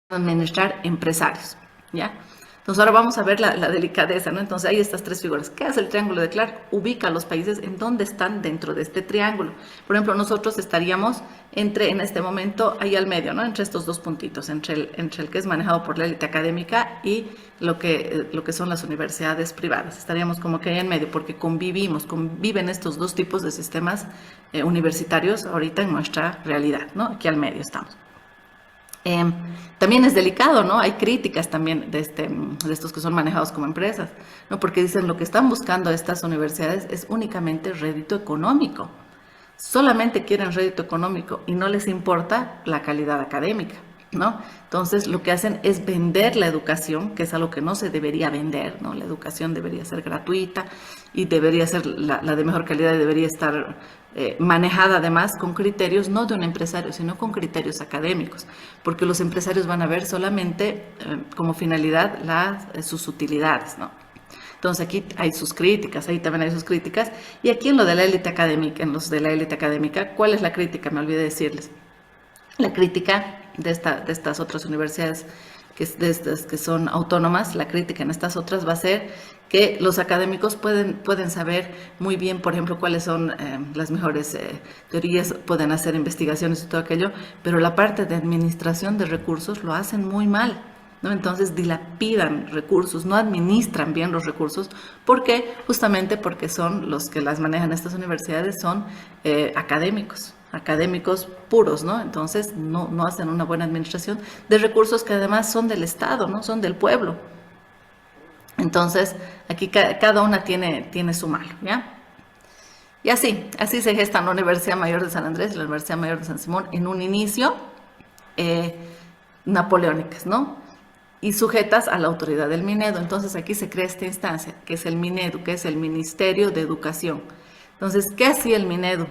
a administrar empresarios, ¿ya? Entonces ahora vamos a ver la delicadeza, ¿no? Entonces hay estas tres figuras. ¿Qué hace el triángulo de Clark? Ubica a los países en donde están dentro de este triángulo. Por ejemplo, nosotros estaríamos en este momento, ahí al medio, ¿no? Entre estos dos puntitos, entre el que es manejado por la élite académica y lo que son las universidades privadas. Estaríamos como que ahí en medio, porque conviven estos dos tipos de sistemas universitarios ahorita en nuestra realidad, ¿no? Aquí al medio estamos. También es delicado, ¿no? Hay críticas también de estos que son manejados como empresas, ¿no? Porque dicen lo que están buscando estas universidades es únicamente rédito económico. Solamente quieren rédito económico y no les importa la calidad académica, ¿no? Entonces lo que hacen es vender la educación, que es algo que no se debería vender, ¿no? La educación debería ser gratuita y debería ser la de mejor calidad y debería estar manejada además con criterios no de un empresario, sino con criterios académicos, porque los empresarios van a ver solamente como finalidad sus utilidades, ¿no? Entonces aquí hay sus críticas, ahí también hay sus críticas, y aquí en lo de la élite académica, en los de la élite académica, ¿cuál es la crítica? Me olvidé decirles. La crítica de estas otras universidades que son autónomas, la crítica en estas otras va a ser que los académicos pueden saber muy bien, por ejemplo, cuáles son las mejores teorías, pueden hacer investigaciones y todo aquello, pero la parte de administración de recursos lo hacen muy mal, ¿no? Entonces dilapidan recursos, no administran bien los recursos. ¿Por qué? Justamente porque son los que las manejan estas universidades, son académicos puros, ¿no? Entonces no hacen una buena administración de recursos que además son del Estado, ¿no? Son del pueblo. Entonces, aquí cada una tiene su malo, ¿ya? Y así se gestan la Universidad Mayor de San Andrés y la Universidad Mayor de San Simón en un inicio napoleónicas, ¿no? Y sujetas a la autoridad del Minedu. Entonces aquí se crea esta instancia, que es el Minedu, que es el Ministerio de Educación. Entonces, ¿qué hacía el Minedu?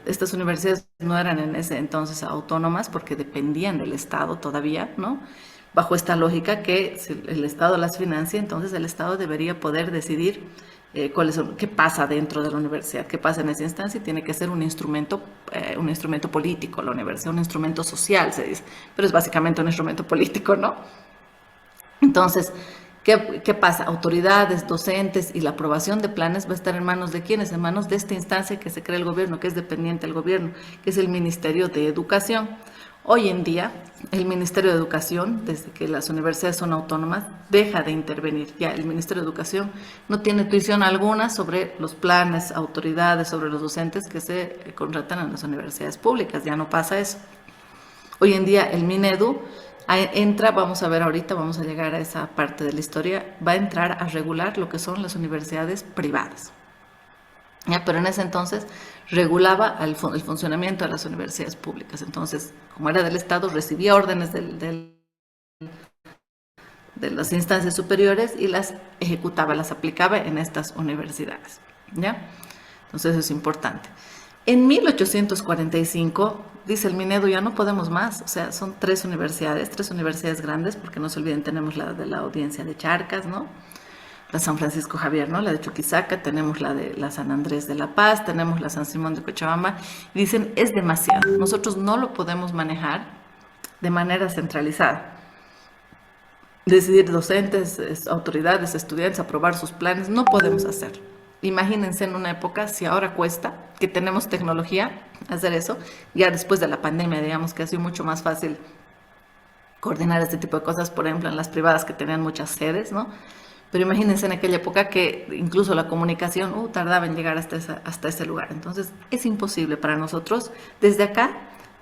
Estas universidades no eran en ese entonces autónomas porque dependían del Estado todavía, ¿no? Bajo esta lógica que si el Estado las financia, entonces el Estado debería poder decidir qué pasa dentro de la universidad, qué pasa en esa instancia, y tiene que ser un instrumento político, la universidad, un instrumento social, se dice, pero es básicamente un instrumento político, ¿no? Entonces, ¿qué pasa? Autoridades, docentes y la aprobación de planes va a estar en manos de quiénes, en manos de esta instancia que se crea el gobierno, que es dependiente del gobierno, que es el Ministerio de Educación. Hoy en día, el Ministerio de Educación, desde que las universidades son autónomas, deja de intervenir. Ya el Ministerio de Educación no tiene tuición alguna sobre los planes, autoridades, sobre los docentes que se contratan en las universidades públicas. Ya no pasa eso. Hoy en día, el Minedu entra, vamos a ver ahorita, vamos a llegar a esa parte de la historia, va a entrar a regular lo que son las universidades privadas. ¿Ya? Pero en ese entonces regulaba el funcionamiento de las universidades públicas. Entonces, como era del Estado, recibía órdenes de las instancias superiores y las ejecutaba, las aplicaba en estas universidades. ¿Ya? Entonces eso es importante. En 1845, dice el Minedu, ya no podemos más, o sea, son tres universidades grandes, porque no se olviden, tenemos la de la Audiencia de Charcas, ¿no? La San Francisco Javier, ¿no? La de Chuquisaca, tenemos la de la San Andrés de La Paz, tenemos la San Simón de Cochabamba, y dicen, es demasiado, nosotros no lo podemos manejar de manera centralizada. Decidir docentes, autoridades, estudiantes, aprobar sus planes, no podemos hacerlo. Imagínense en una época, si ahora cuesta, que tenemos tecnología, hacer eso, ya después de la pandemia, digamos que ha sido mucho más fácil coordinar este tipo de cosas, por ejemplo, en las privadas que tenían muchas sedes, ¿no? Pero imagínense en aquella época que incluso la comunicación tardaba en llegar hasta ese lugar. Entonces, es imposible para nosotros, desde acá,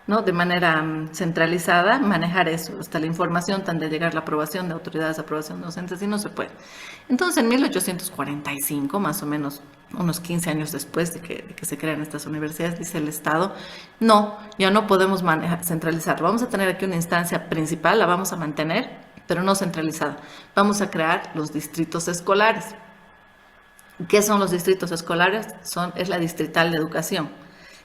¿no? De manera centralizada, manejar eso, hasta la información, tan de llegar la aprobación de autoridades, aprobación de docentes, y no se puede. Entonces, en 1845, más o menos unos 15 años después de que se crean estas universidades, dice el Estado, no, ya no podemos centralizar. Vamos a tener aquí una instancia principal, la vamos a mantener, pero no centralizada. Vamos a crear los distritos escolares. ¿Qué son los distritos escolares? Es la distrital de educación.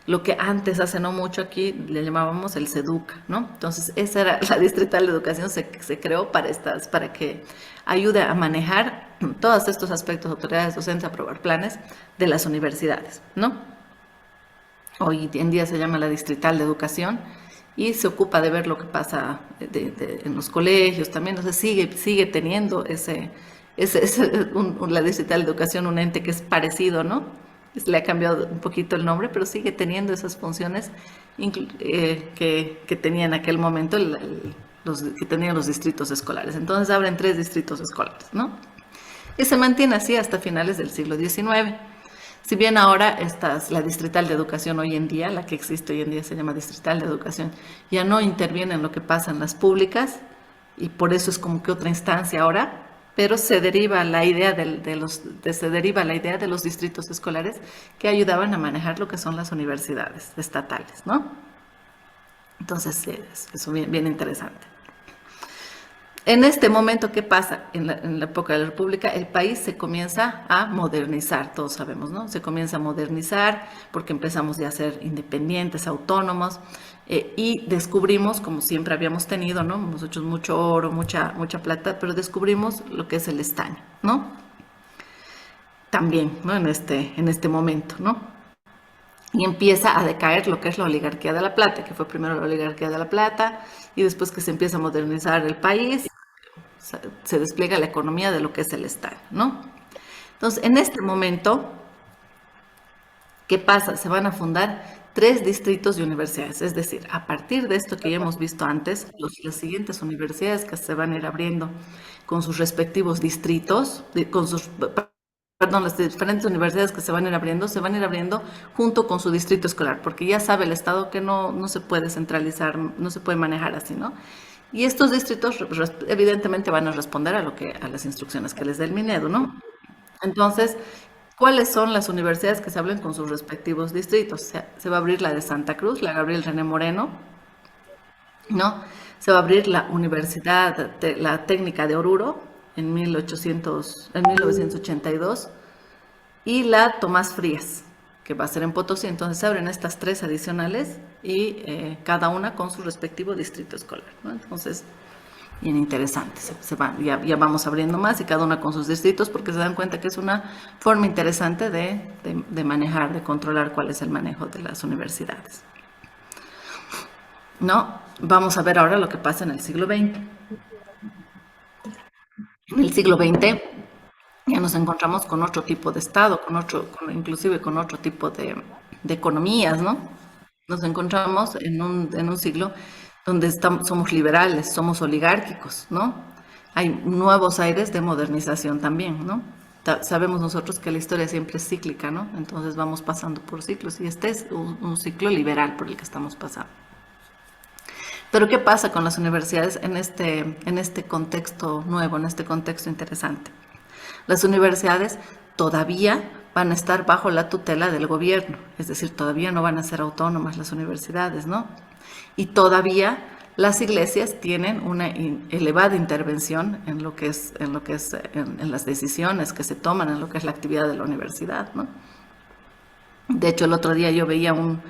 Lo que antes, hace no mucho aquí, le llamábamos el SEDUCA, ¿no? Entonces, esa era la distrital de educación, se creó para que ayude a manejar todos estos aspectos, autoridades docentes, aprobar planes de las universidades, ¿no? Hoy en día se llama la distrital de educación y se ocupa de ver lo que pasa en los colegios también. Entonces, sigue teniendo la distrital de educación, un ente que es parecido, ¿no? Le ha cambiado un poquito el nombre, pero sigue teniendo esas funciones que tenía en aquel momento que tenían los distritos escolares. Entonces abren 3 distritos escolares, ¿no? Y se mantiene así hasta finales del siglo XIX. Si bien ahora la distrital de educación hoy en día, la que existe hoy en día se llama distrital de educación, ya no interviene en lo que pasa en las públicas, y por eso es como que otra instancia ahora, pero se deriva la idea de los distritos escolares que ayudaban a manejar lo que son las universidades estatales, ¿no? Entonces, es bien interesante. En este momento, ¿qué pasa? En la época de la República, el país se comienza a modernizar, todos sabemos, ¿no? Se comienza a modernizar porque empezamos ya a ser independientes, autónomos, y descubrimos, como siempre habíamos tenido, ¿no? Hemos hecho mucho oro, mucha plata, pero descubrimos lo que es el estaño, ¿no? También, ¿no? En este momento, ¿no? Y empieza a decaer lo que es la oligarquía de la plata, que fue primero la oligarquía de la plata, y después que se empieza a modernizar el país, se despliega la economía de lo que es el estaño, ¿no? Entonces, en este momento, ¿qué pasa? Se van a fundar 3 distritos de universidades, es decir, a partir de esto que ya hemos visto antes, las siguientes universidades que se van a ir abriendo con sus respectivos distritos, las diferentes universidades que se van a ir abriendo junto con su distrito escolar, porque ya sabe el Estado que no se puede centralizar, no se puede manejar así, ¿no? Y estos distritos evidentemente van a responder a las instrucciones que les dé el Minedu, ¿no? Entonces, ¿cuáles son las universidades que se hablan con sus respectivos distritos? O sea, se va a abrir la de Santa Cruz, la Gabriel René Moreno, ¿no? Se va a abrir la Universidad, la Técnica de Oruro en 1982 y la Tomás Frías, que va a ser en Potosí. Entonces se abren estas 3 adicionales y cada una con su respectivo distrito escolar, ¿no? Entonces, bien interesante, ya vamos abriendo más y cada una con sus distritos porque se dan cuenta que es una forma interesante de manejar, de controlar cuál es el manejo de las universidades. ¿No? Vamos a ver ahora lo que pasa en el siglo XX. En el siglo XX ya nos encontramos con otro tipo de Estado, inclusive con otro tipo de economías, ¿no? Nos encontramos en un siglo donde somos liberales, somos oligárquicos, ¿no? Hay nuevos aires de modernización también, ¿no? Sabemos nosotros que la historia siempre es cíclica, ¿no? Entonces vamos pasando por ciclos y este es un ciclo liberal por el que estamos pasando. Pero ¿qué pasa con las universidades en este contexto nuevo, en este contexto interesante? Las universidades todavía van a estar bajo la tutela del gobierno, es decir, todavía no van a ser autónomas las universidades, ¿no? Y todavía las iglesias tienen una elevada intervención en las decisiones que se toman, en lo que es la actividad de la universidad, ¿no? De hecho, el otro día yo veía un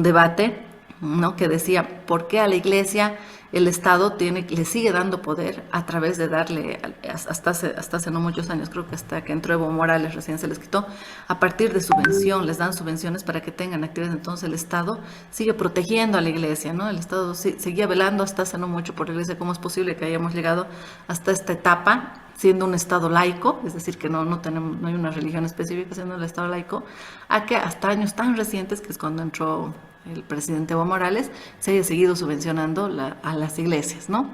debate, ¿no?, que decía, ¿por qué a la iglesia el Estado le sigue dando poder a través de darle, hasta hace no muchos años, creo que hasta que entró Evo Morales recién se les quitó, a partir de subvención, les dan subvenciones para que tengan actividades? Entonces el Estado sigue protegiendo a la iglesia, ¿no? El Estado seguía velando hasta hace no mucho por la iglesia. ¿Cómo es posible que hayamos llegado hasta esta etapa siendo un Estado laico, es decir, que no hay una religión específica, siendo el Estado laico, a que hasta años tan recientes, que es cuando entró el presidente Evo Morales, se haya seguido subvencionando a las iglesias, ¿no?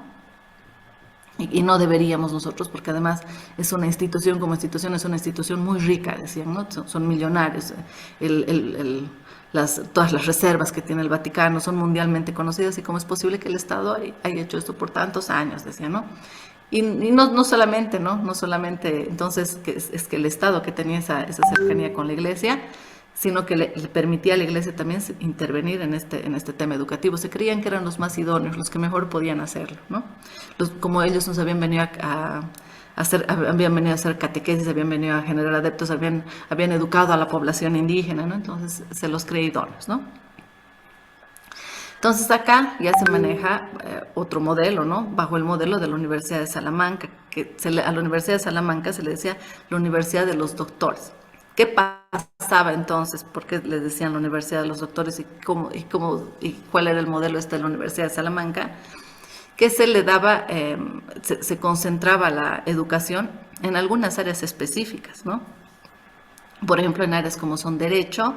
Y no deberíamos nosotros, porque además es una institución, como institución, es una institución muy rica, decían, ¿no? Son millonarios. Todas las reservas que tiene el Vaticano son mundialmente conocidas, y cómo es posible que el Estado haya hecho esto por tantos años, decían, ¿no? Y no solamente, ¿no? No solamente, entonces, es que el Estado que tenía esa cercanía con la iglesia, sino que le permitía a la iglesia también intervenir en este tema educativo. Se creían que eran los más idóneos, los que mejor podían hacerlo, ¿no? Como ellos nos habían venido a hacer catequesis, habían venido a generar adeptos, habían educado a la población indígena, ¿no? Entonces se los cree idóneos, ¿no? Entonces acá ya se maneja otro modelo, ¿no? Bajo el modelo de la Universidad de Salamanca, que a la Universidad de Salamanca se le decía la Universidad de los Doctores. ¿Qué pasaba entonces? ¿Por qué les decían la Universidad de los Doctores y cuál era el modelo de la Universidad de Salamanca? Que se le daba, se concentraba la educación en algunas áreas específicas, ¿no? Por ejemplo, en áreas como son derecho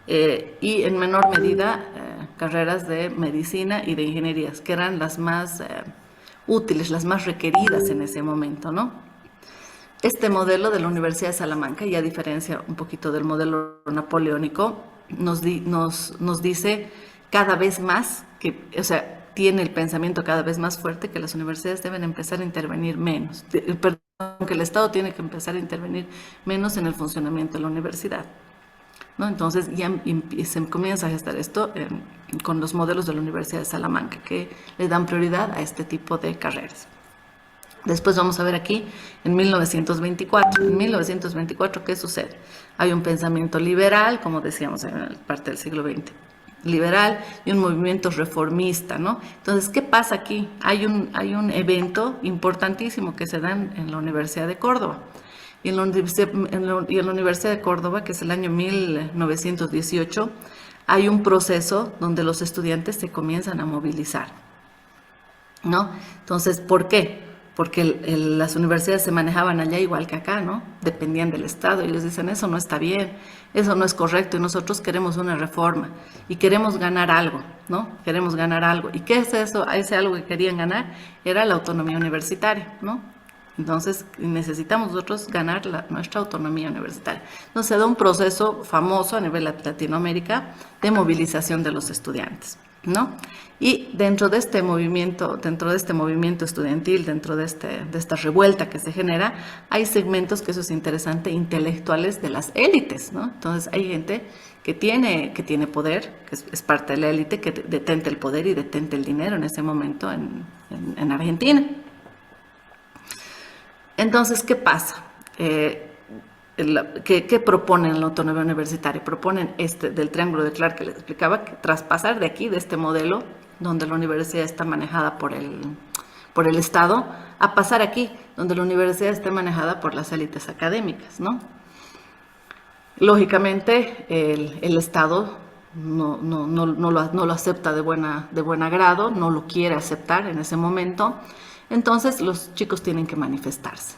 y en menor medida carreras de medicina y de ingenierías, que eran las más útiles, las más requeridas en ese momento, ¿no? Este modelo de la Universidad de Salamanca, y a diferencia un poquito del modelo napoleónico, nos dice cada vez más tiene el pensamiento cada vez más fuerte que las universidades deben empezar a intervenir menos, que el Estado tiene que empezar a intervenir menos en el funcionamiento de la universidad, ¿no? Entonces ya se comienza a gestar esto con los modelos de la Universidad de Salamanca, que le dan prioridad a este tipo de carreras. Después vamos a ver aquí, en 1924. En 1924, ¿qué sucede? Hay un pensamiento liberal, como decíamos en parte del siglo XX, liberal, y un movimiento reformista, ¿no? Entonces, ¿qué pasa aquí? Hay un evento importantísimo que se da en la Universidad de Córdoba. Y en la Universidad de Córdoba, que es el año 1918, hay un proceso donde los estudiantes se comienzan a movilizar, ¿no? Entonces, ¿por qué? Porque las universidades se manejaban allá igual que acá, ¿no? Dependían del Estado. Y ellos dicen, eso no está bien, eso no es correcto, y nosotros queremos una reforma y queremos ganar algo, ¿no? Queremos ganar algo. ¿Y qué es eso? Ese algo que querían ganar era la autonomía universitaria, ¿no? Entonces necesitamos nosotros ganar nuestra autonomía universitaria. Entonces se da un proceso famoso a nivel Latinoamérica de movilización de los estudiantes. ¿no? Y dentro de este movimiento estudiantil, dentro de esta revuelta que se genera, hay segmentos, que eso es interesante, intelectuales de las élites, ¿no? Entonces hay gente que tiene poder, que es parte de la élite, que detenta el poder y detenta el dinero en ese momento en Argentina. Entonces, ¿qué pasa? ¿Qué proponen la autonomía universitaria? Proponen del triángulo de Clark que les explicaba, que traspasar de aquí, de este modelo, donde la universidad está manejada por el Estado, a pasar aquí, donde la universidad esté manejada por las élites académicas, ¿no? Lógicamente, el Estado no lo acepta de buen agrado, no lo quiere aceptar en ese momento. Entonces los chicos tienen que manifestarse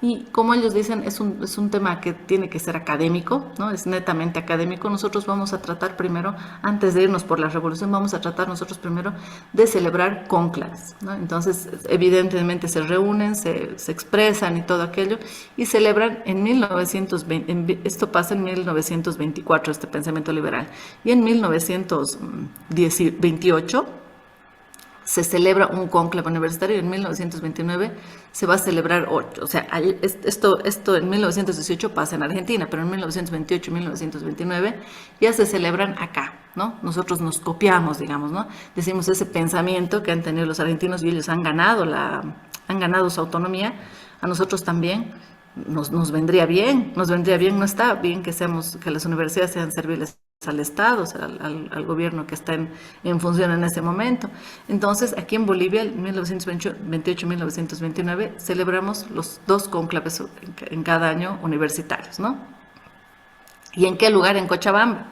y como ellos dicen, es un tema que tiene que ser académico, ¿no? Es netamente académico. Nosotros vamos a tratar primero, antes de irnos por la revolución, vamos a tratar nosotros primero de celebrar cónclaves, ¿no? Entonces, evidentemente se reúnen, se expresan y todo aquello, y celebran en 1920, esto pasa en 1924, este pensamiento liberal, y en 1928, se celebra un cónclave universitario y en 1929 se va a celebrar 8. O sea, esto en 1918 pasa en Argentina, pero en 1928 y 1929 ya se celebran acá, ¿no? Nosotros nos copiamos, digamos, ¿no? Decimos ese pensamiento que han tenido los argentinos y ellos han ganado su autonomía, a nosotros también nos vendría bien, no está bien que las universidades sean serviles al Estado, o sea, al gobierno que está en función en ese momento. Entonces, aquí en Bolivia, en 1928 y 1929, celebramos los 2 cónclaves en cada año universitarios, ¿no? ¿Y en qué lugar? En Cochabamba.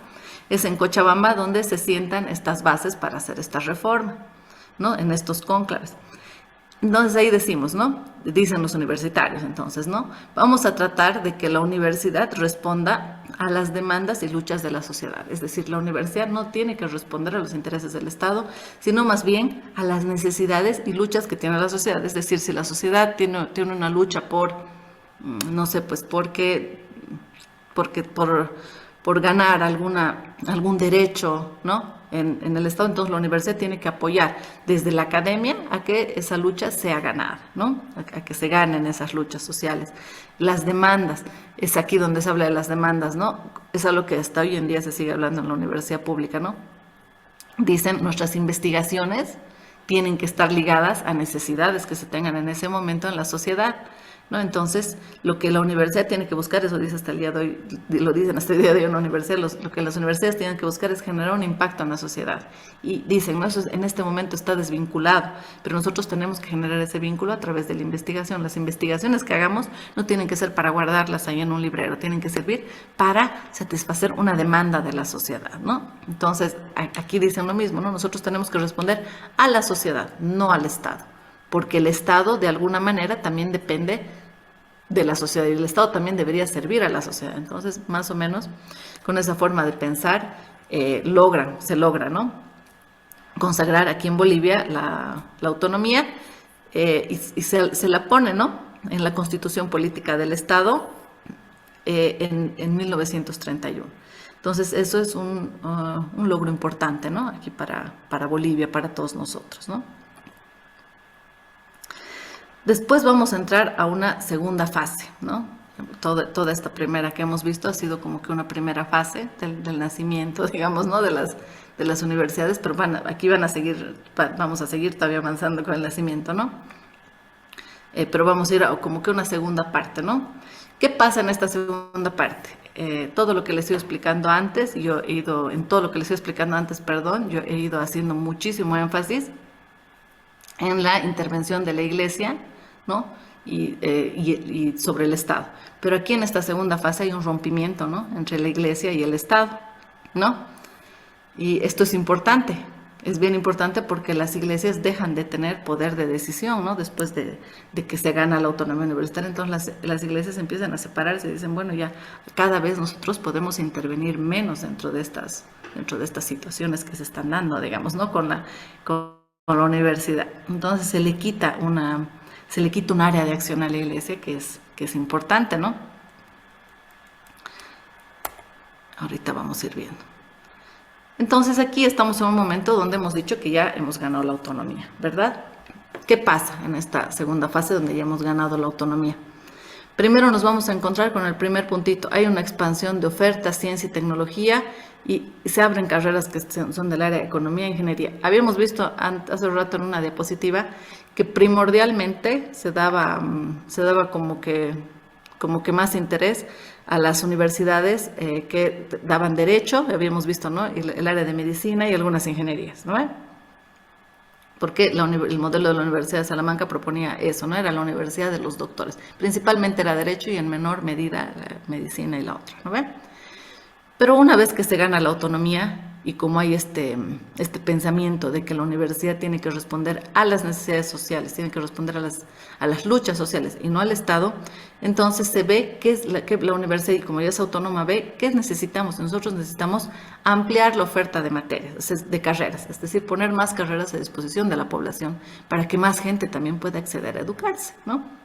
Es en Cochabamba donde se sientan estas bases para hacer esta reforma, ¿no? En estos cónclaves. Entonces ahí decimos, ¿no? Dicen los universitarios, entonces, ¿no? Vamos a tratar de que la universidad responda a las demandas y luchas de la sociedad. Es decir, la universidad no tiene que responder a los intereses del Estado, sino más bien a las necesidades y luchas que tiene la sociedad. Es decir, si la sociedad tiene una lucha por, no sé, pues por ganar algún derecho, ¿no? En el Estado, entonces la universidad tiene que apoyar desde la academia a que esa lucha sea ganada, ¿no? A que se ganen esas luchas sociales. Las demandas, es aquí donde se habla de las demandas, ¿no? Es algo que hasta hoy en día se sigue hablando en la universidad pública, ¿no? Dicen, nuestras investigaciones tienen que estar ligadas a necesidades que se tengan en ese momento en la sociedad, ¿no? Entonces, lo que la universidad tiene que buscar, eso dice hasta el día de hoy, lo dicen hasta el día de hoy en la universidad, lo que las universidades tienen que buscar es generar un impacto en la sociedad. Y dicen, no, eso en este momento está desvinculado, pero nosotros tenemos que generar ese vínculo a través de la investigación. Las investigaciones que hagamos no tienen que ser para guardarlas ahí en un librero, tienen que servir para satisfacer una demanda de la sociedad, ¿no? Entonces, aquí dicen lo mismo, ¿no? Nosotros tenemos que responder a la sociedad, no al Estado, porque el Estado de alguna manera también depende de la sociedad y el Estado también debería servir a la sociedad. Entonces, más o menos, con esa forma de pensar, se logra, ¿no? Consagrar aquí en Bolivia la autonomía y se la pone, ¿no? En la Constitución Política del Estado en 1931. Entonces, eso es un logro importante, ¿no? Aquí para Bolivia, para todos nosotros, ¿no? Después vamos a entrar a una segunda fase, ¿no? Toda esta primera que hemos visto ha sido como que una primera fase del nacimiento, digamos, ¿no? de las universidades, pero aquí vamos a seguir todavía avanzando con el nacimiento, ¿no? Pero vamos a ir a como que una segunda parte, ¿no? ¿Qué pasa en esta segunda parte? Todo lo que les estoy explicando antes, yo he ido haciendo muchísimo énfasis en la intervención de la Iglesia, ¿no? Y sobre el Estado. Pero aquí en esta segunda fase hay un rompimiento, ¿no? Entre la Iglesia y el Estado, ¿no? Y esto es importante, es bien importante porque las iglesias dejan de tener poder de decisión, ¿no? Después de que se gana la autonomía universitaria, entonces las iglesias empiezan a separarse y dicen, bueno, ya cada vez nosotros podemos intervenir menos dentro de estas situaciones que se están dando, digamos, ¿no? Con la universidad. Entonces se le quita un área de acción a la iglesia que es importante, ¿no? Ahorita vamos a ir viendo. Entonces aquí estamos en un momento donde hemos dicho que ya hemos ganado la autonomía, ¿verdad? ¿Qué pasa en esta segunda fase donde ya hemos ganado la autonomía? Primero nos vamos a encontrar con el primer puntito. Hay una expansión de oferta, ciencia y tecnología y se abren carreras que son del área de economía e ingeniería. Habíamos visto hace un rato en una diapositiva que primordialmente se daba como que más interés a las universidades que daban derecho, habíamos visto, ¿no? El área de medicina y algunas ingenierías, ¿no? Porque el modelo de la Universidad de Salamanca proponía eso, ¿no? Era la universidad de los doctores. Principalmente era derecho y en menor medida la medicina y la otra, ¿no ven? Pero una vez que se gana la autonomía y como hay este pensamiento de que la universidad tiene que responder a las necesidades sociales, tiene que responder a las luchas sociales y no al Estado, entonces se ve que la universidad, y como ya es autónoma, ve qué necesitamos. Nosotros necesitamos ampliar la oferta de materias, de carreras, es decir, poner más carreras a disposición de la población para que más gente también pueda acceder a educarse, ¿no?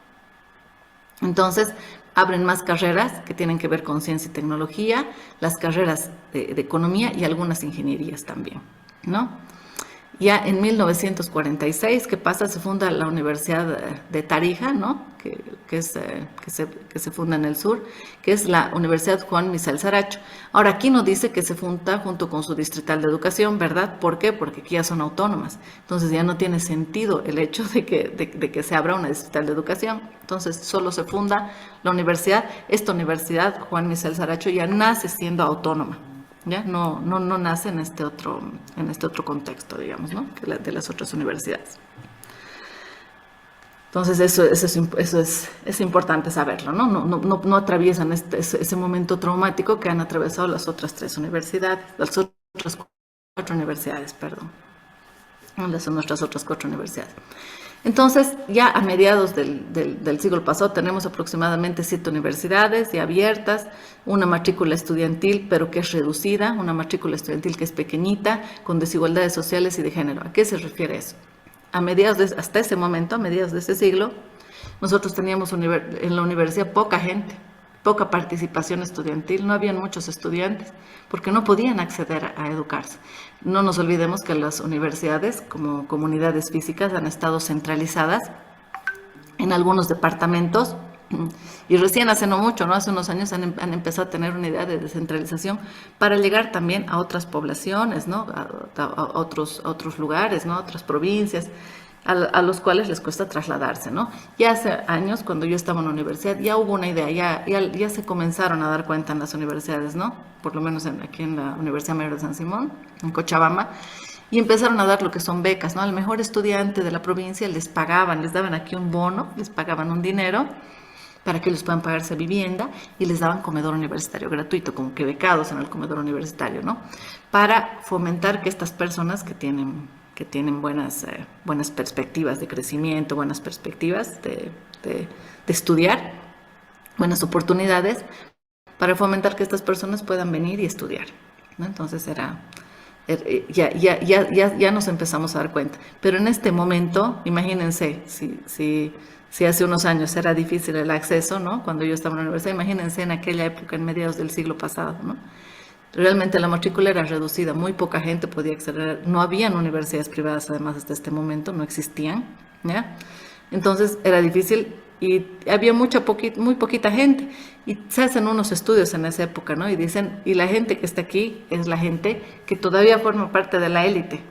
Entonces, abren más carreras que tienen que ver con ciencia y tecnología, las carreras de economía y algunas ingenierías también, ¿no? Ya en 1946, ¿qué pasa? Se funda la Universidad de Tarija, ¿no? Que se funda en el sur, que es la Universidad Juan Misael Saracho. Ahora, aquí nos dice que se funda junto con su distrital de educación, ¿verdad? ¿Por qué? Porque aquí ya son autónomas. Entonces ya no tiene sentido el hecho de que se abra una distrital de educación. Entonces solo se funda la universidad. Esta Universidad Juan Misael Saracho ya nace siendo autónoma. ¿Ya? No nace en este otro contexto, digamos, ¿no? Que de las otras universidades. Entonces eso es importante saberlo, ¿no? No atraviesan ese momento traumático que han atravesado las otras 3 universidades, las otras 4 universidades, perdón. Nuestras otras 4 universidades. Entonces, ya a mediados del siglo pasado tenemos aproximadamente 7 universidades ya abiertas, una matrícula estudiantil, pero que es reducida, una matrícula estudiantil que es pequeñita, con desigualdades sociales y de género. ¿A qué se refiere eso? Hasta ese momento, a mediados de ese siglo, nosotros teníamos en la universidad poca gente, poca participación estudiantil, no habían muchos estudiantes, porque no podían acceder a educarse. No nos olvidemos que las universidades, como comunidades físicas, han estado centralizadas en algunos departamentos, y recién hace no mucho, ¿no? Hace unos años han empezado a tener una idea de descentralización para llegar también a otras poblaciones, ¿no? A otros lugares, ¿no? A otras provincias, a los cuales les cuesta trasladarse, ¿no? Ya hace años, cuando yo estaba en la universidad, ya hubo una idea, ya se comenzaron a dar cuenta en las universidades, ¿no? Por lo menos aquí en la Universidad Mayor de San Simón, en Cochabamba, y empezaron a dar lo que son becas, ¿no? Al mejor estudiante de la provincia les daban aquí un bono, les pagaban un dinero para que les puedan pagarse vivienda y les daban comedor universitario gratuito, como que becados en el comedor universitario, ¿no? Para fomentar que estas personas que tienen buenas perspectivas de crecimiento, buenas perspectivas de estudiar, buenas oportunidades, para fomentar que estas personas puedan venir y estudiar, ¿no? Entonces ya nos empezamos a dar cuenta. Pero en este momento, imagínense, si hace unos años era difícil el acceso, ¿no? Cuando yo estaba en la universidad, imagínense en aquella época, en mediados del siglo pasado, ¿no? Realmente la matrícula era reducida, muy poca gente podía acceder, no habían universidades privadas además hasta este momento, no existían, ¿ya? Entonces era difícil y había muy poquita gente, y se hacen unos estudios en esa época, ¿no? Y dicen, y la gente que está aquí es la gente que todavía forma parte de la élite,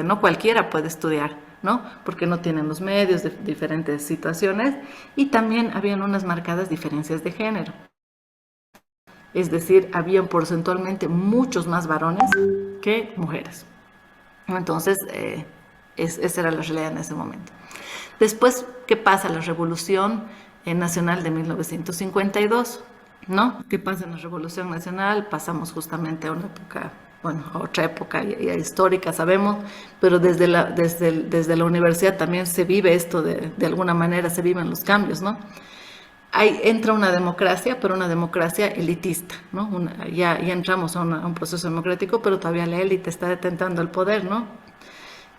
no cualquiera puede estudiar, ¿no? Porque no tienen los medios de diferentes situaciones, y también habían unas marcadas diferencias de género. Es decir, habían porcentualmente muchos más varones que mujeres. Entonces, esa era la realidad en ese momento. Después, ¿qué pasa? La Revolución Nacional de 1952, ¿no? ¿Qué pasa en la Revolución Nacional? Pasamos justamente a una época, a otra época ya histórica, sabemos, pero desde la universidad también se vive esto, de alguna manera se viven los cambios, ¿no? Ahí entra una democracia, pero una democracia elitista, ¿no? Ya entramos a un proceso democrático, pero todavía la élite está detentando el poder, ¿no?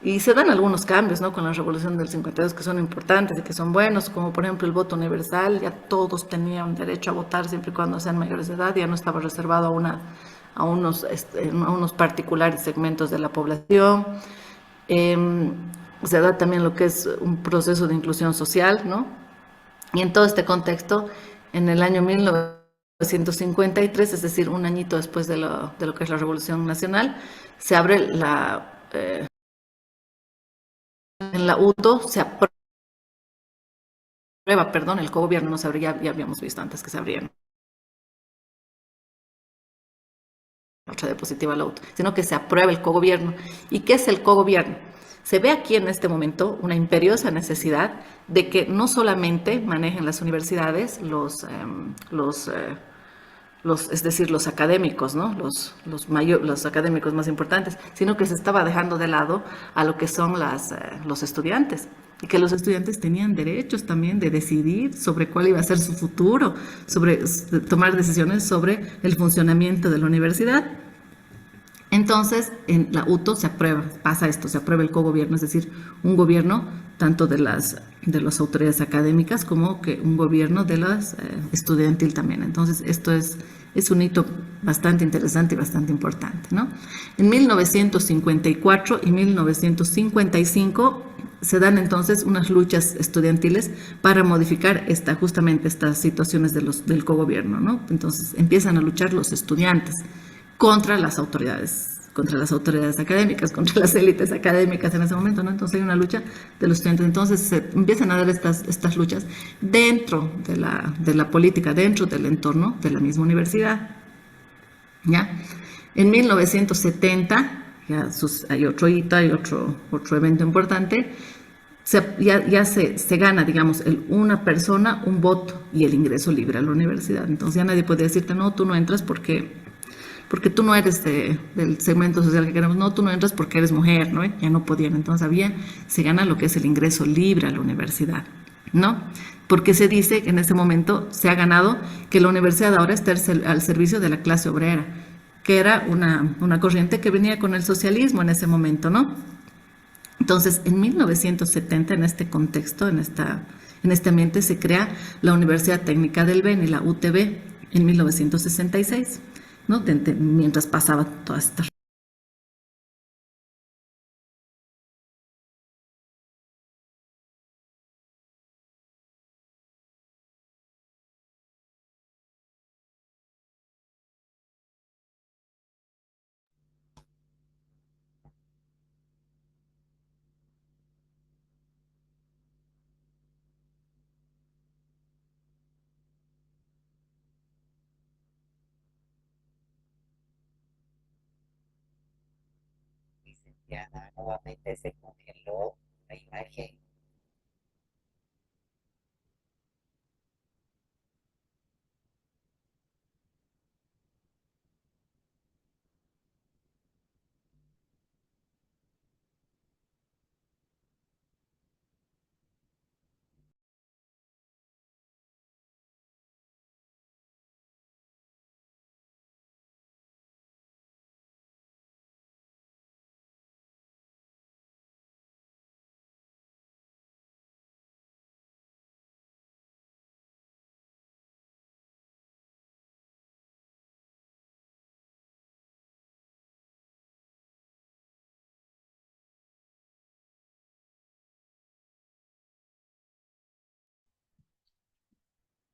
Y se dan algunos cambios, ¿no? Con la Revolución del 52 que son importantes y que son buenos, como por ejemplo el voto universal. Ya todos tenían derecho a votar siempre y cuando sean mayores de edad, ya no estaba reservado a a unos particulares segmentos de la población. Se da también lo que es un proceso de inclusión social, ¿no? Y en todo este contexto, en el año 1953, es decir, un añito después de lo que es la Revolución Nacional, se abre en la UTO se aprueba, perdón, el cogobierno no se abría, ya habíamos visto antes que se abrían. Otra diapositiva la UTO, sino que se aprueba el cogobierno. ¿Y qué es el cogobierno? Se ve aquí en este momento una imperiosa necesidad de que no solamente manejen las universidades es decir, los académicos, ¿no? Los académicos más importantes, sino que se estaba dejando de lado a lo que son los estudiantes, y que los estudiantes tenían derechos también de decidir sobre cuál iba a ser su futuro, sobre tomar decisiones sobre el funcionamiento de la universidad. Entonces, en la UTO se aprueba el cogobierno, es decir, un gobierno tanto de las autoridades académicas como que un gobierno de las estudiantil también. Entonces, esto es un hito bastante interesante y bastante importante, ¿no? En 1954 y 1955 se dan entonces unas luchas estudiantiles para modificar justamente estas situaciones del cogobierno, ¿no? Entonces, empiezan a luchar los estudiantes contra las autoridades académicas, contra las élites académicas en ese momento, ¿no? Entonces hay una lucha de los estudiantes. Entonces se empiezan a dar estas luchas dentro de la política, dentro del entorno de la misma universidad, ¿ya? En 1970, hay otro hito, hay otro evento importante, ya se gana, digamos, una persona, un voto y el ingreso libre a la universidad. Entonces ya nadie puede decirte, no, tú no entras porque tú no eres del segmento social que queremos, no, tú no entras porque eres mujer, ¿no? Ya no podían. Entonces se gana lo que es el ingreso libre a la universidad, ¿no? Porque se dice que en ese momento se ha ganado que la universidad ahora está al servicio de la clase obrera, que era una corriente que venía con el socialismo en ese momento, ¿no? Entonces, en 1970, en este contexto, en este ambiente, se crea la Universidad Técnica del Beni, la UTB, en 1966. ¿No? Mientras pasaba toda esta. Ya nuevamente se congeló la imagen.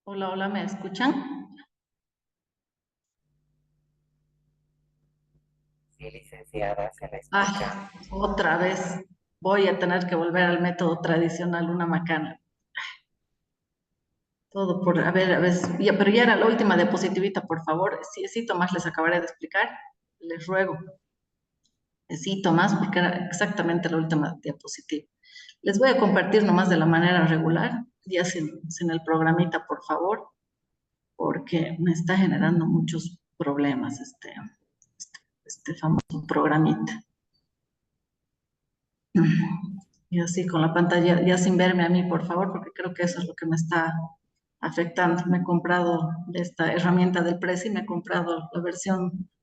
Hola, ¿me escuchan? Sí, licenciada, se la escucha. Otra vez voy a tener que volver al método tradicional, una macana. Todo a ver, pero ya era la última diapositivita, por favor. Sí, Tomás, les acabaré de explicar. Les ruego. Sí, Tomás, porque era exactamente la última diapositiva. Les voy a compartir nomás de la manera regular, ya sin el programita, por favor, porque me está generando muchos problemas este famoso programita. Y así con la pantalla, ya sin verme a mí, por favor, porque creo que eso es lo que me está afectando. Me he comprado esta herramienta del Prezi, me he comprado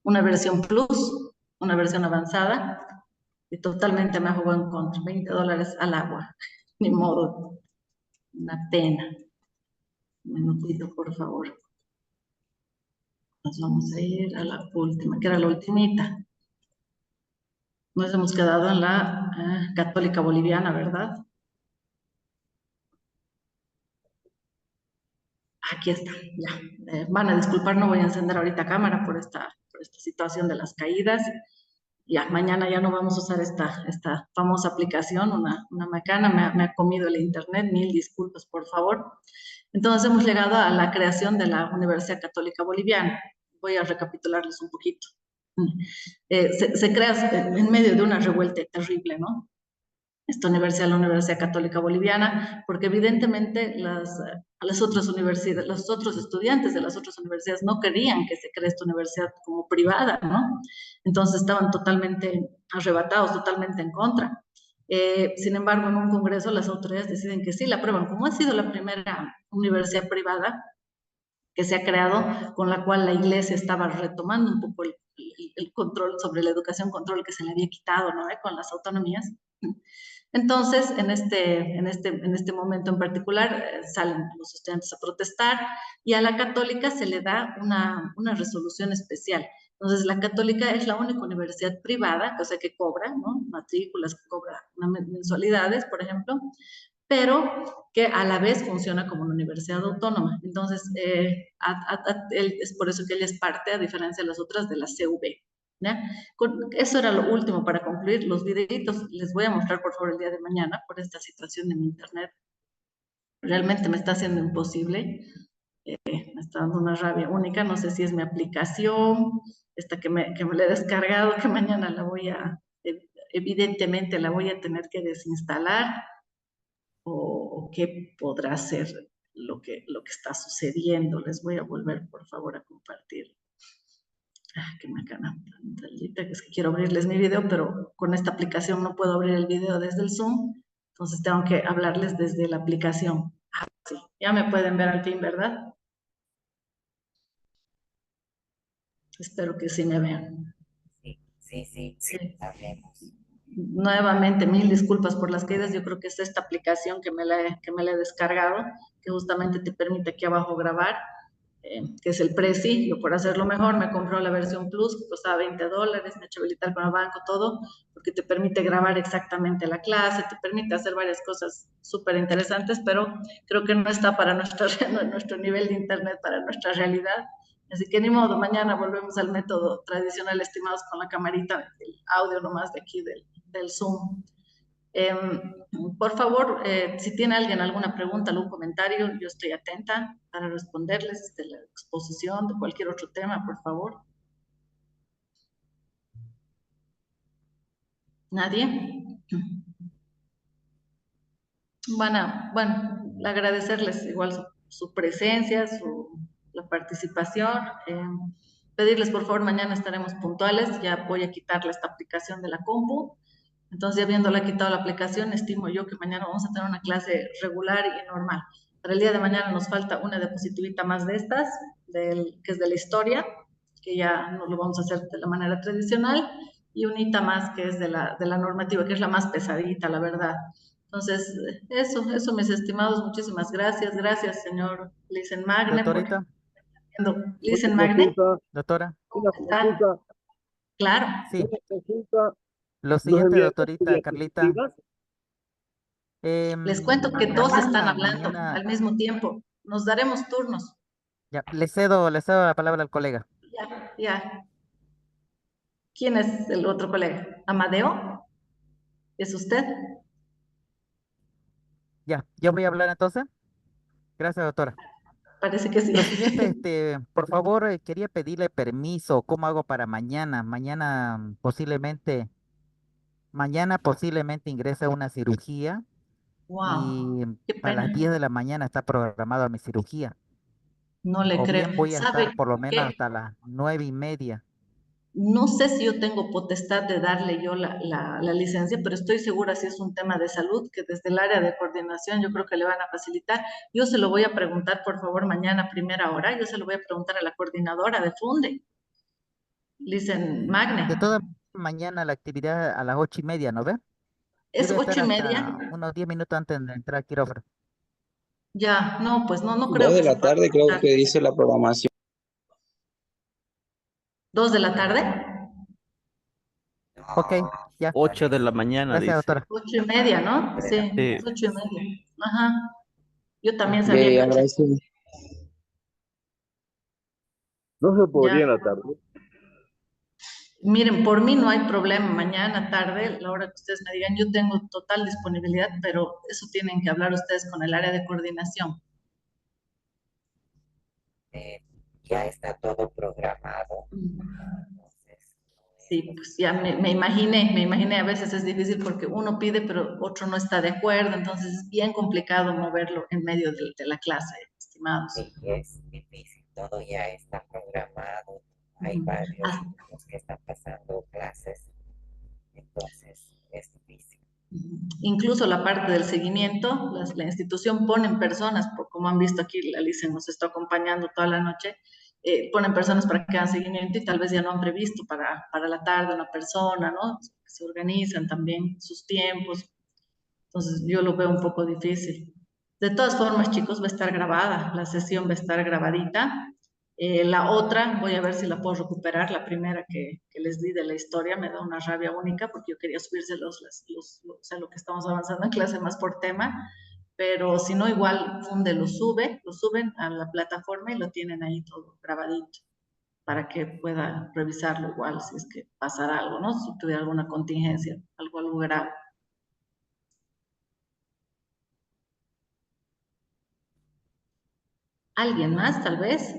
una versión Plus, una versión avanzada, y totalmente me ha jugado en contra. $20 al agua. Ni modo. Una pena. Un minutito, por favor. Nos vamos a ir a la última, que era la ultimita. Nos hemos quedado en la Católica Boliviana, ¿verdad? Aquí está, ya. Van a disculpar, no voy a encender ahorita cámara por esta situación de las caídas. Ya, mañana ya no vamos a usar esta famosa aplicación, una macana, me ha comido el internet, mil disculpas, por favor. Entonces hemos llegado a la creación de la Universidad Católica Boliviana. Voy a recapitularles un poquito. Se crea en medio de una revuelta terrible, ¿no? Esta universidad, la Universidad Católica Boliviana, porque evidentemente las otras universidades, los otros estudiantes de las otras universidades no querían que se cree esta universidad como privada, ¿no? Entonces estaban totalmente arrebatados, totalmente en contra. Sin embargo, en un congreso las autoridades deciden que sí la aprueban. Como ha sido la primera universidad privada que se ha creado, con la cual la iglesia estaba retomando un poco el control sobre la educación, control que se le había quitado, ¿no? Con las autonomías. Entonces, en este momento en particular, salen los estudiantes a protestar y a la católica se le da una resolución especial. Entonces, la católica es la única universidad privada, o sea, que cobra, ¿no? Matrículas, que cobra mensualidades, por ejemplo, pero que a la vez funciona como una universidad autónoma. Entonces, es por eso que ella es parte, a diferencia de las otras, de la CV. ¿Ya? Eso era lo último para concluir. Los videitos les voy a mostrar, por favor, el día de mañana, por esta situación de mi internet. Realmente me está haciendo imposible. Me está dando una rabia única. No sé si es mi aplicación, esta que me la he descargado, que mañana la voy a, evidentemente la voy a tener que desinstalar, o qué podrá ser lo que está sucediendo. Les voy a volver, por favor, a compartir. Que me gana tantita, que es que quiero abrirles mi video, pero con esta aplicación no puedo abrir el video desde el Zoom, entonces tengo que hablarles desde la aplicación. Sí, ya me pueden ver al fin, ¿verdad? Espero que sí me vean. Sí, hablemos. Nuevamente, mil disculpas por las caídas. Yo creo que es esta aplicación que me la he descargado, que justamente te permite aquí abajo grabar, que es el Prezi. Yo, por hacerlo mejor, me compró la versión Plus, que costaba $20, me he hecho habilitar con el banco, todo, porque te permite grabar exactamente la clase, te permite hacer varias cosas súper interesantes, pero creo que no está para nuestro nivel de internet, para nuestra realidad. Así que ni modo, mañana volvemos al método tradicional, estimados, con la camarita, el audio nomás de aquí del Zoom. Por favor, si tiene alguien alguna pregunta, algún comentario, yo estoy atenta para responderles de la exposición, de cualquier otro tema, por favor. ¿Nadie? Bueno, agradecerles igual su presencia, la participación. Pedirles, por favor, mañana estaremos puntuales. Ya voy a quitarle esta aplicación de la compu. Entonces, ya habiéndola quitado la aplicación, estimo yo que mañana vamos a tener una clase regular y normal. Para el día de mañana nos falta una diapositivita más de estas, que es de la historia, que ya no lo vamos a hacer de la manera tradicional, y unita más que es de la normativa, que es la más pesadita, la verdad. Entonces, eso, mis estimados, muchísimas gracias. Gracias, señor Licen Magne. Doctorita. Licen Magne. Doctora. Claro. Sí. Lo siguiente, doctorita Carlita. Les cuento que dos están hablando mañana... al mismo tiempo. Nos daremos turnos. Ya, le cedo la palabra al colega. Ya. ¿Quién es el otro colega? ¿Amadeo? ¿Es usted? Ya, yo voy a hablar entonces. Gracias, doctora. Parece que sí. Lo siguiente, por favor, quería pedirle permiso. ¿Cómo hago para mañana? Mañana posiblemente ingrese a una cirugía. Wow, y a las 10 de la mañana está programada mi cirugía. No le o creo. bien voy a ¿Sabe estar por lo menos qué? hasta las 9:30. No sé si yo tengo potestad de darle yo la licencia, pero estoy segura si es un tema de salud, que desde el área de coordinación yo creo que le van a facilitar. Yo se lo voy a preguntar, por favor, mañana a primera hora. Yo se lo voy a preguntar a la coordinadora de Funde, Licen Magne. De toda mañana la actividad a las 8:30, ¿no ve? ¿Es Yo voy a estar 8:30? hasta unos 10 minutos antes de entrar al quirófano. Ya, no, pues no creo 2 de que se la pueda tarde creo conectar. que dice la programación. ¿2 de la tarde? Ok, ya. 8 de la mañana, Gracias, dice. doctora. 8:30, ¿no? Sí, Sí. 8:30. Ajá. Yo también sabía De que ahora sí. No se podría ya. en la tarde. Miren, por mí no hay problema. Mañana tarde, la hora que ustedes me digan, yo tengo total disponibilidad, pero eso tienen que hablar ustedes con el área de coordinación. Ya está todo programado. Entonces, Sí, pues ya me imaginé, a veces es difícil porque uno pide, pero otro no está de acuerdo, entonces es bien complicado moverlo en medio de la clase, estimados. sí, es difícil. Todo ya está programado. Hay Ujú. varios Ah, niños que están pasando clases. Entonces, es difícil. Incluso la parte del seguimiento, la institución ponen personas, como han visto aquí, la Alicia nos está acompañando toda la noche, ponen personas para que hagan seguimiento y tal vez ya no han previsto para la tarde una persona, ¿no? Se organizan también sus tiempos, entonces yo lo veo un poco difícil. De todas formas, chicos, va a estar grabada, la sesión va a estar grabadita. La otra, voy a ver si la puedo recuperar, la primera que les di de la historia, me da una rabia única porque yo quería subírselos, o sea, lo que estamos avanzando en clase más por tema, pero si no, igual Funde lo suben a la plataforma y lo tienen ahí todo grabadito para que pueda revisarlo igual si es que pasara algo, ¿no? Si tuviera alguna contingencia, algo grave. ¿Alguien más, tal vez?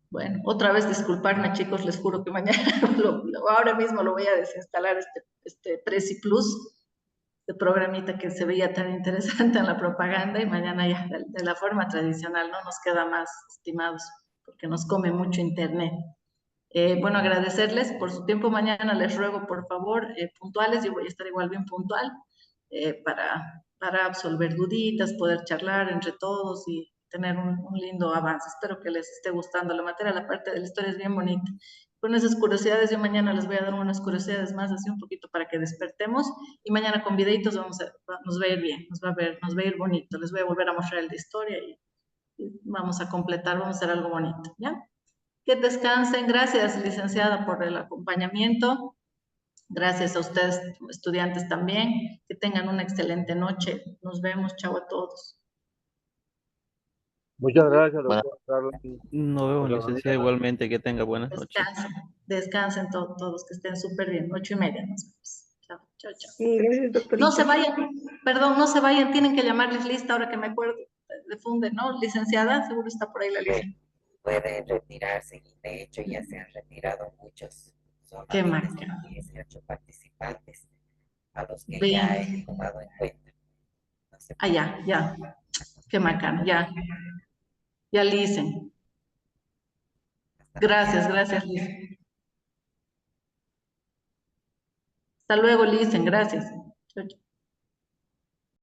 Bueno, otra vez disculparme, chicos, les juro que mañana, ahora mismo lo voy a desinstalar este Prezi Plus, de programita que se veía tan interesante en la propaganda y mañana ya de la forma tradicional, no nos queda más, estimados, porque nos come mucho internet. Bueno, agradecerles por su tiempo. Mañana les ruego, por favor, puntuales, yo voy a estar igual bien puntual para absolver duditas, poder charlar entre todos y tener un lindo avance. Espero que les esté gustando la materia, la parte de la historia es bien bonita. Con esas curiosidades, yo mañana les voy a dar unas curiosidades más, así un poquito para que despertemos y mañana con videitos nos va a ir bien, nos va a ir bonito. Les voy a volver a mostrar el de historia y vamos a completar, vamos a hacer algo bonito, ¿ya? Que descansen. Gracias, licenciada, por el acompañamiento. Gracias a ustedes, estudiantes, también. Que tengan una excelente noche. Nos vemos. Chao a todos. Muchas gracias, Bueno, doctor Carlos. nos vemos, licenciada, igualmente. Que tenga buenas noches. Descansen todos, que estén súper bien. 8:30 nos vemos. Chao, chao, chao. Sí, gracias, doctorita. No se vayan, perdón, no se vayan. Tienen que llamarles lista ahora que me acuerdo de Funde, ¿no? Licenciada, seguro está por ahí la lista. Pueden retirarse y de hecho ya se han retirado muchos. Qué Solamente máquina. 18 participantes a los que Bien. ya he tomado en cuenta. No se Ah, ya. Qué macano, ya. Ya, Licen. Gracias, Licen. Hasta luego, Licen, gracias. Chao, chao.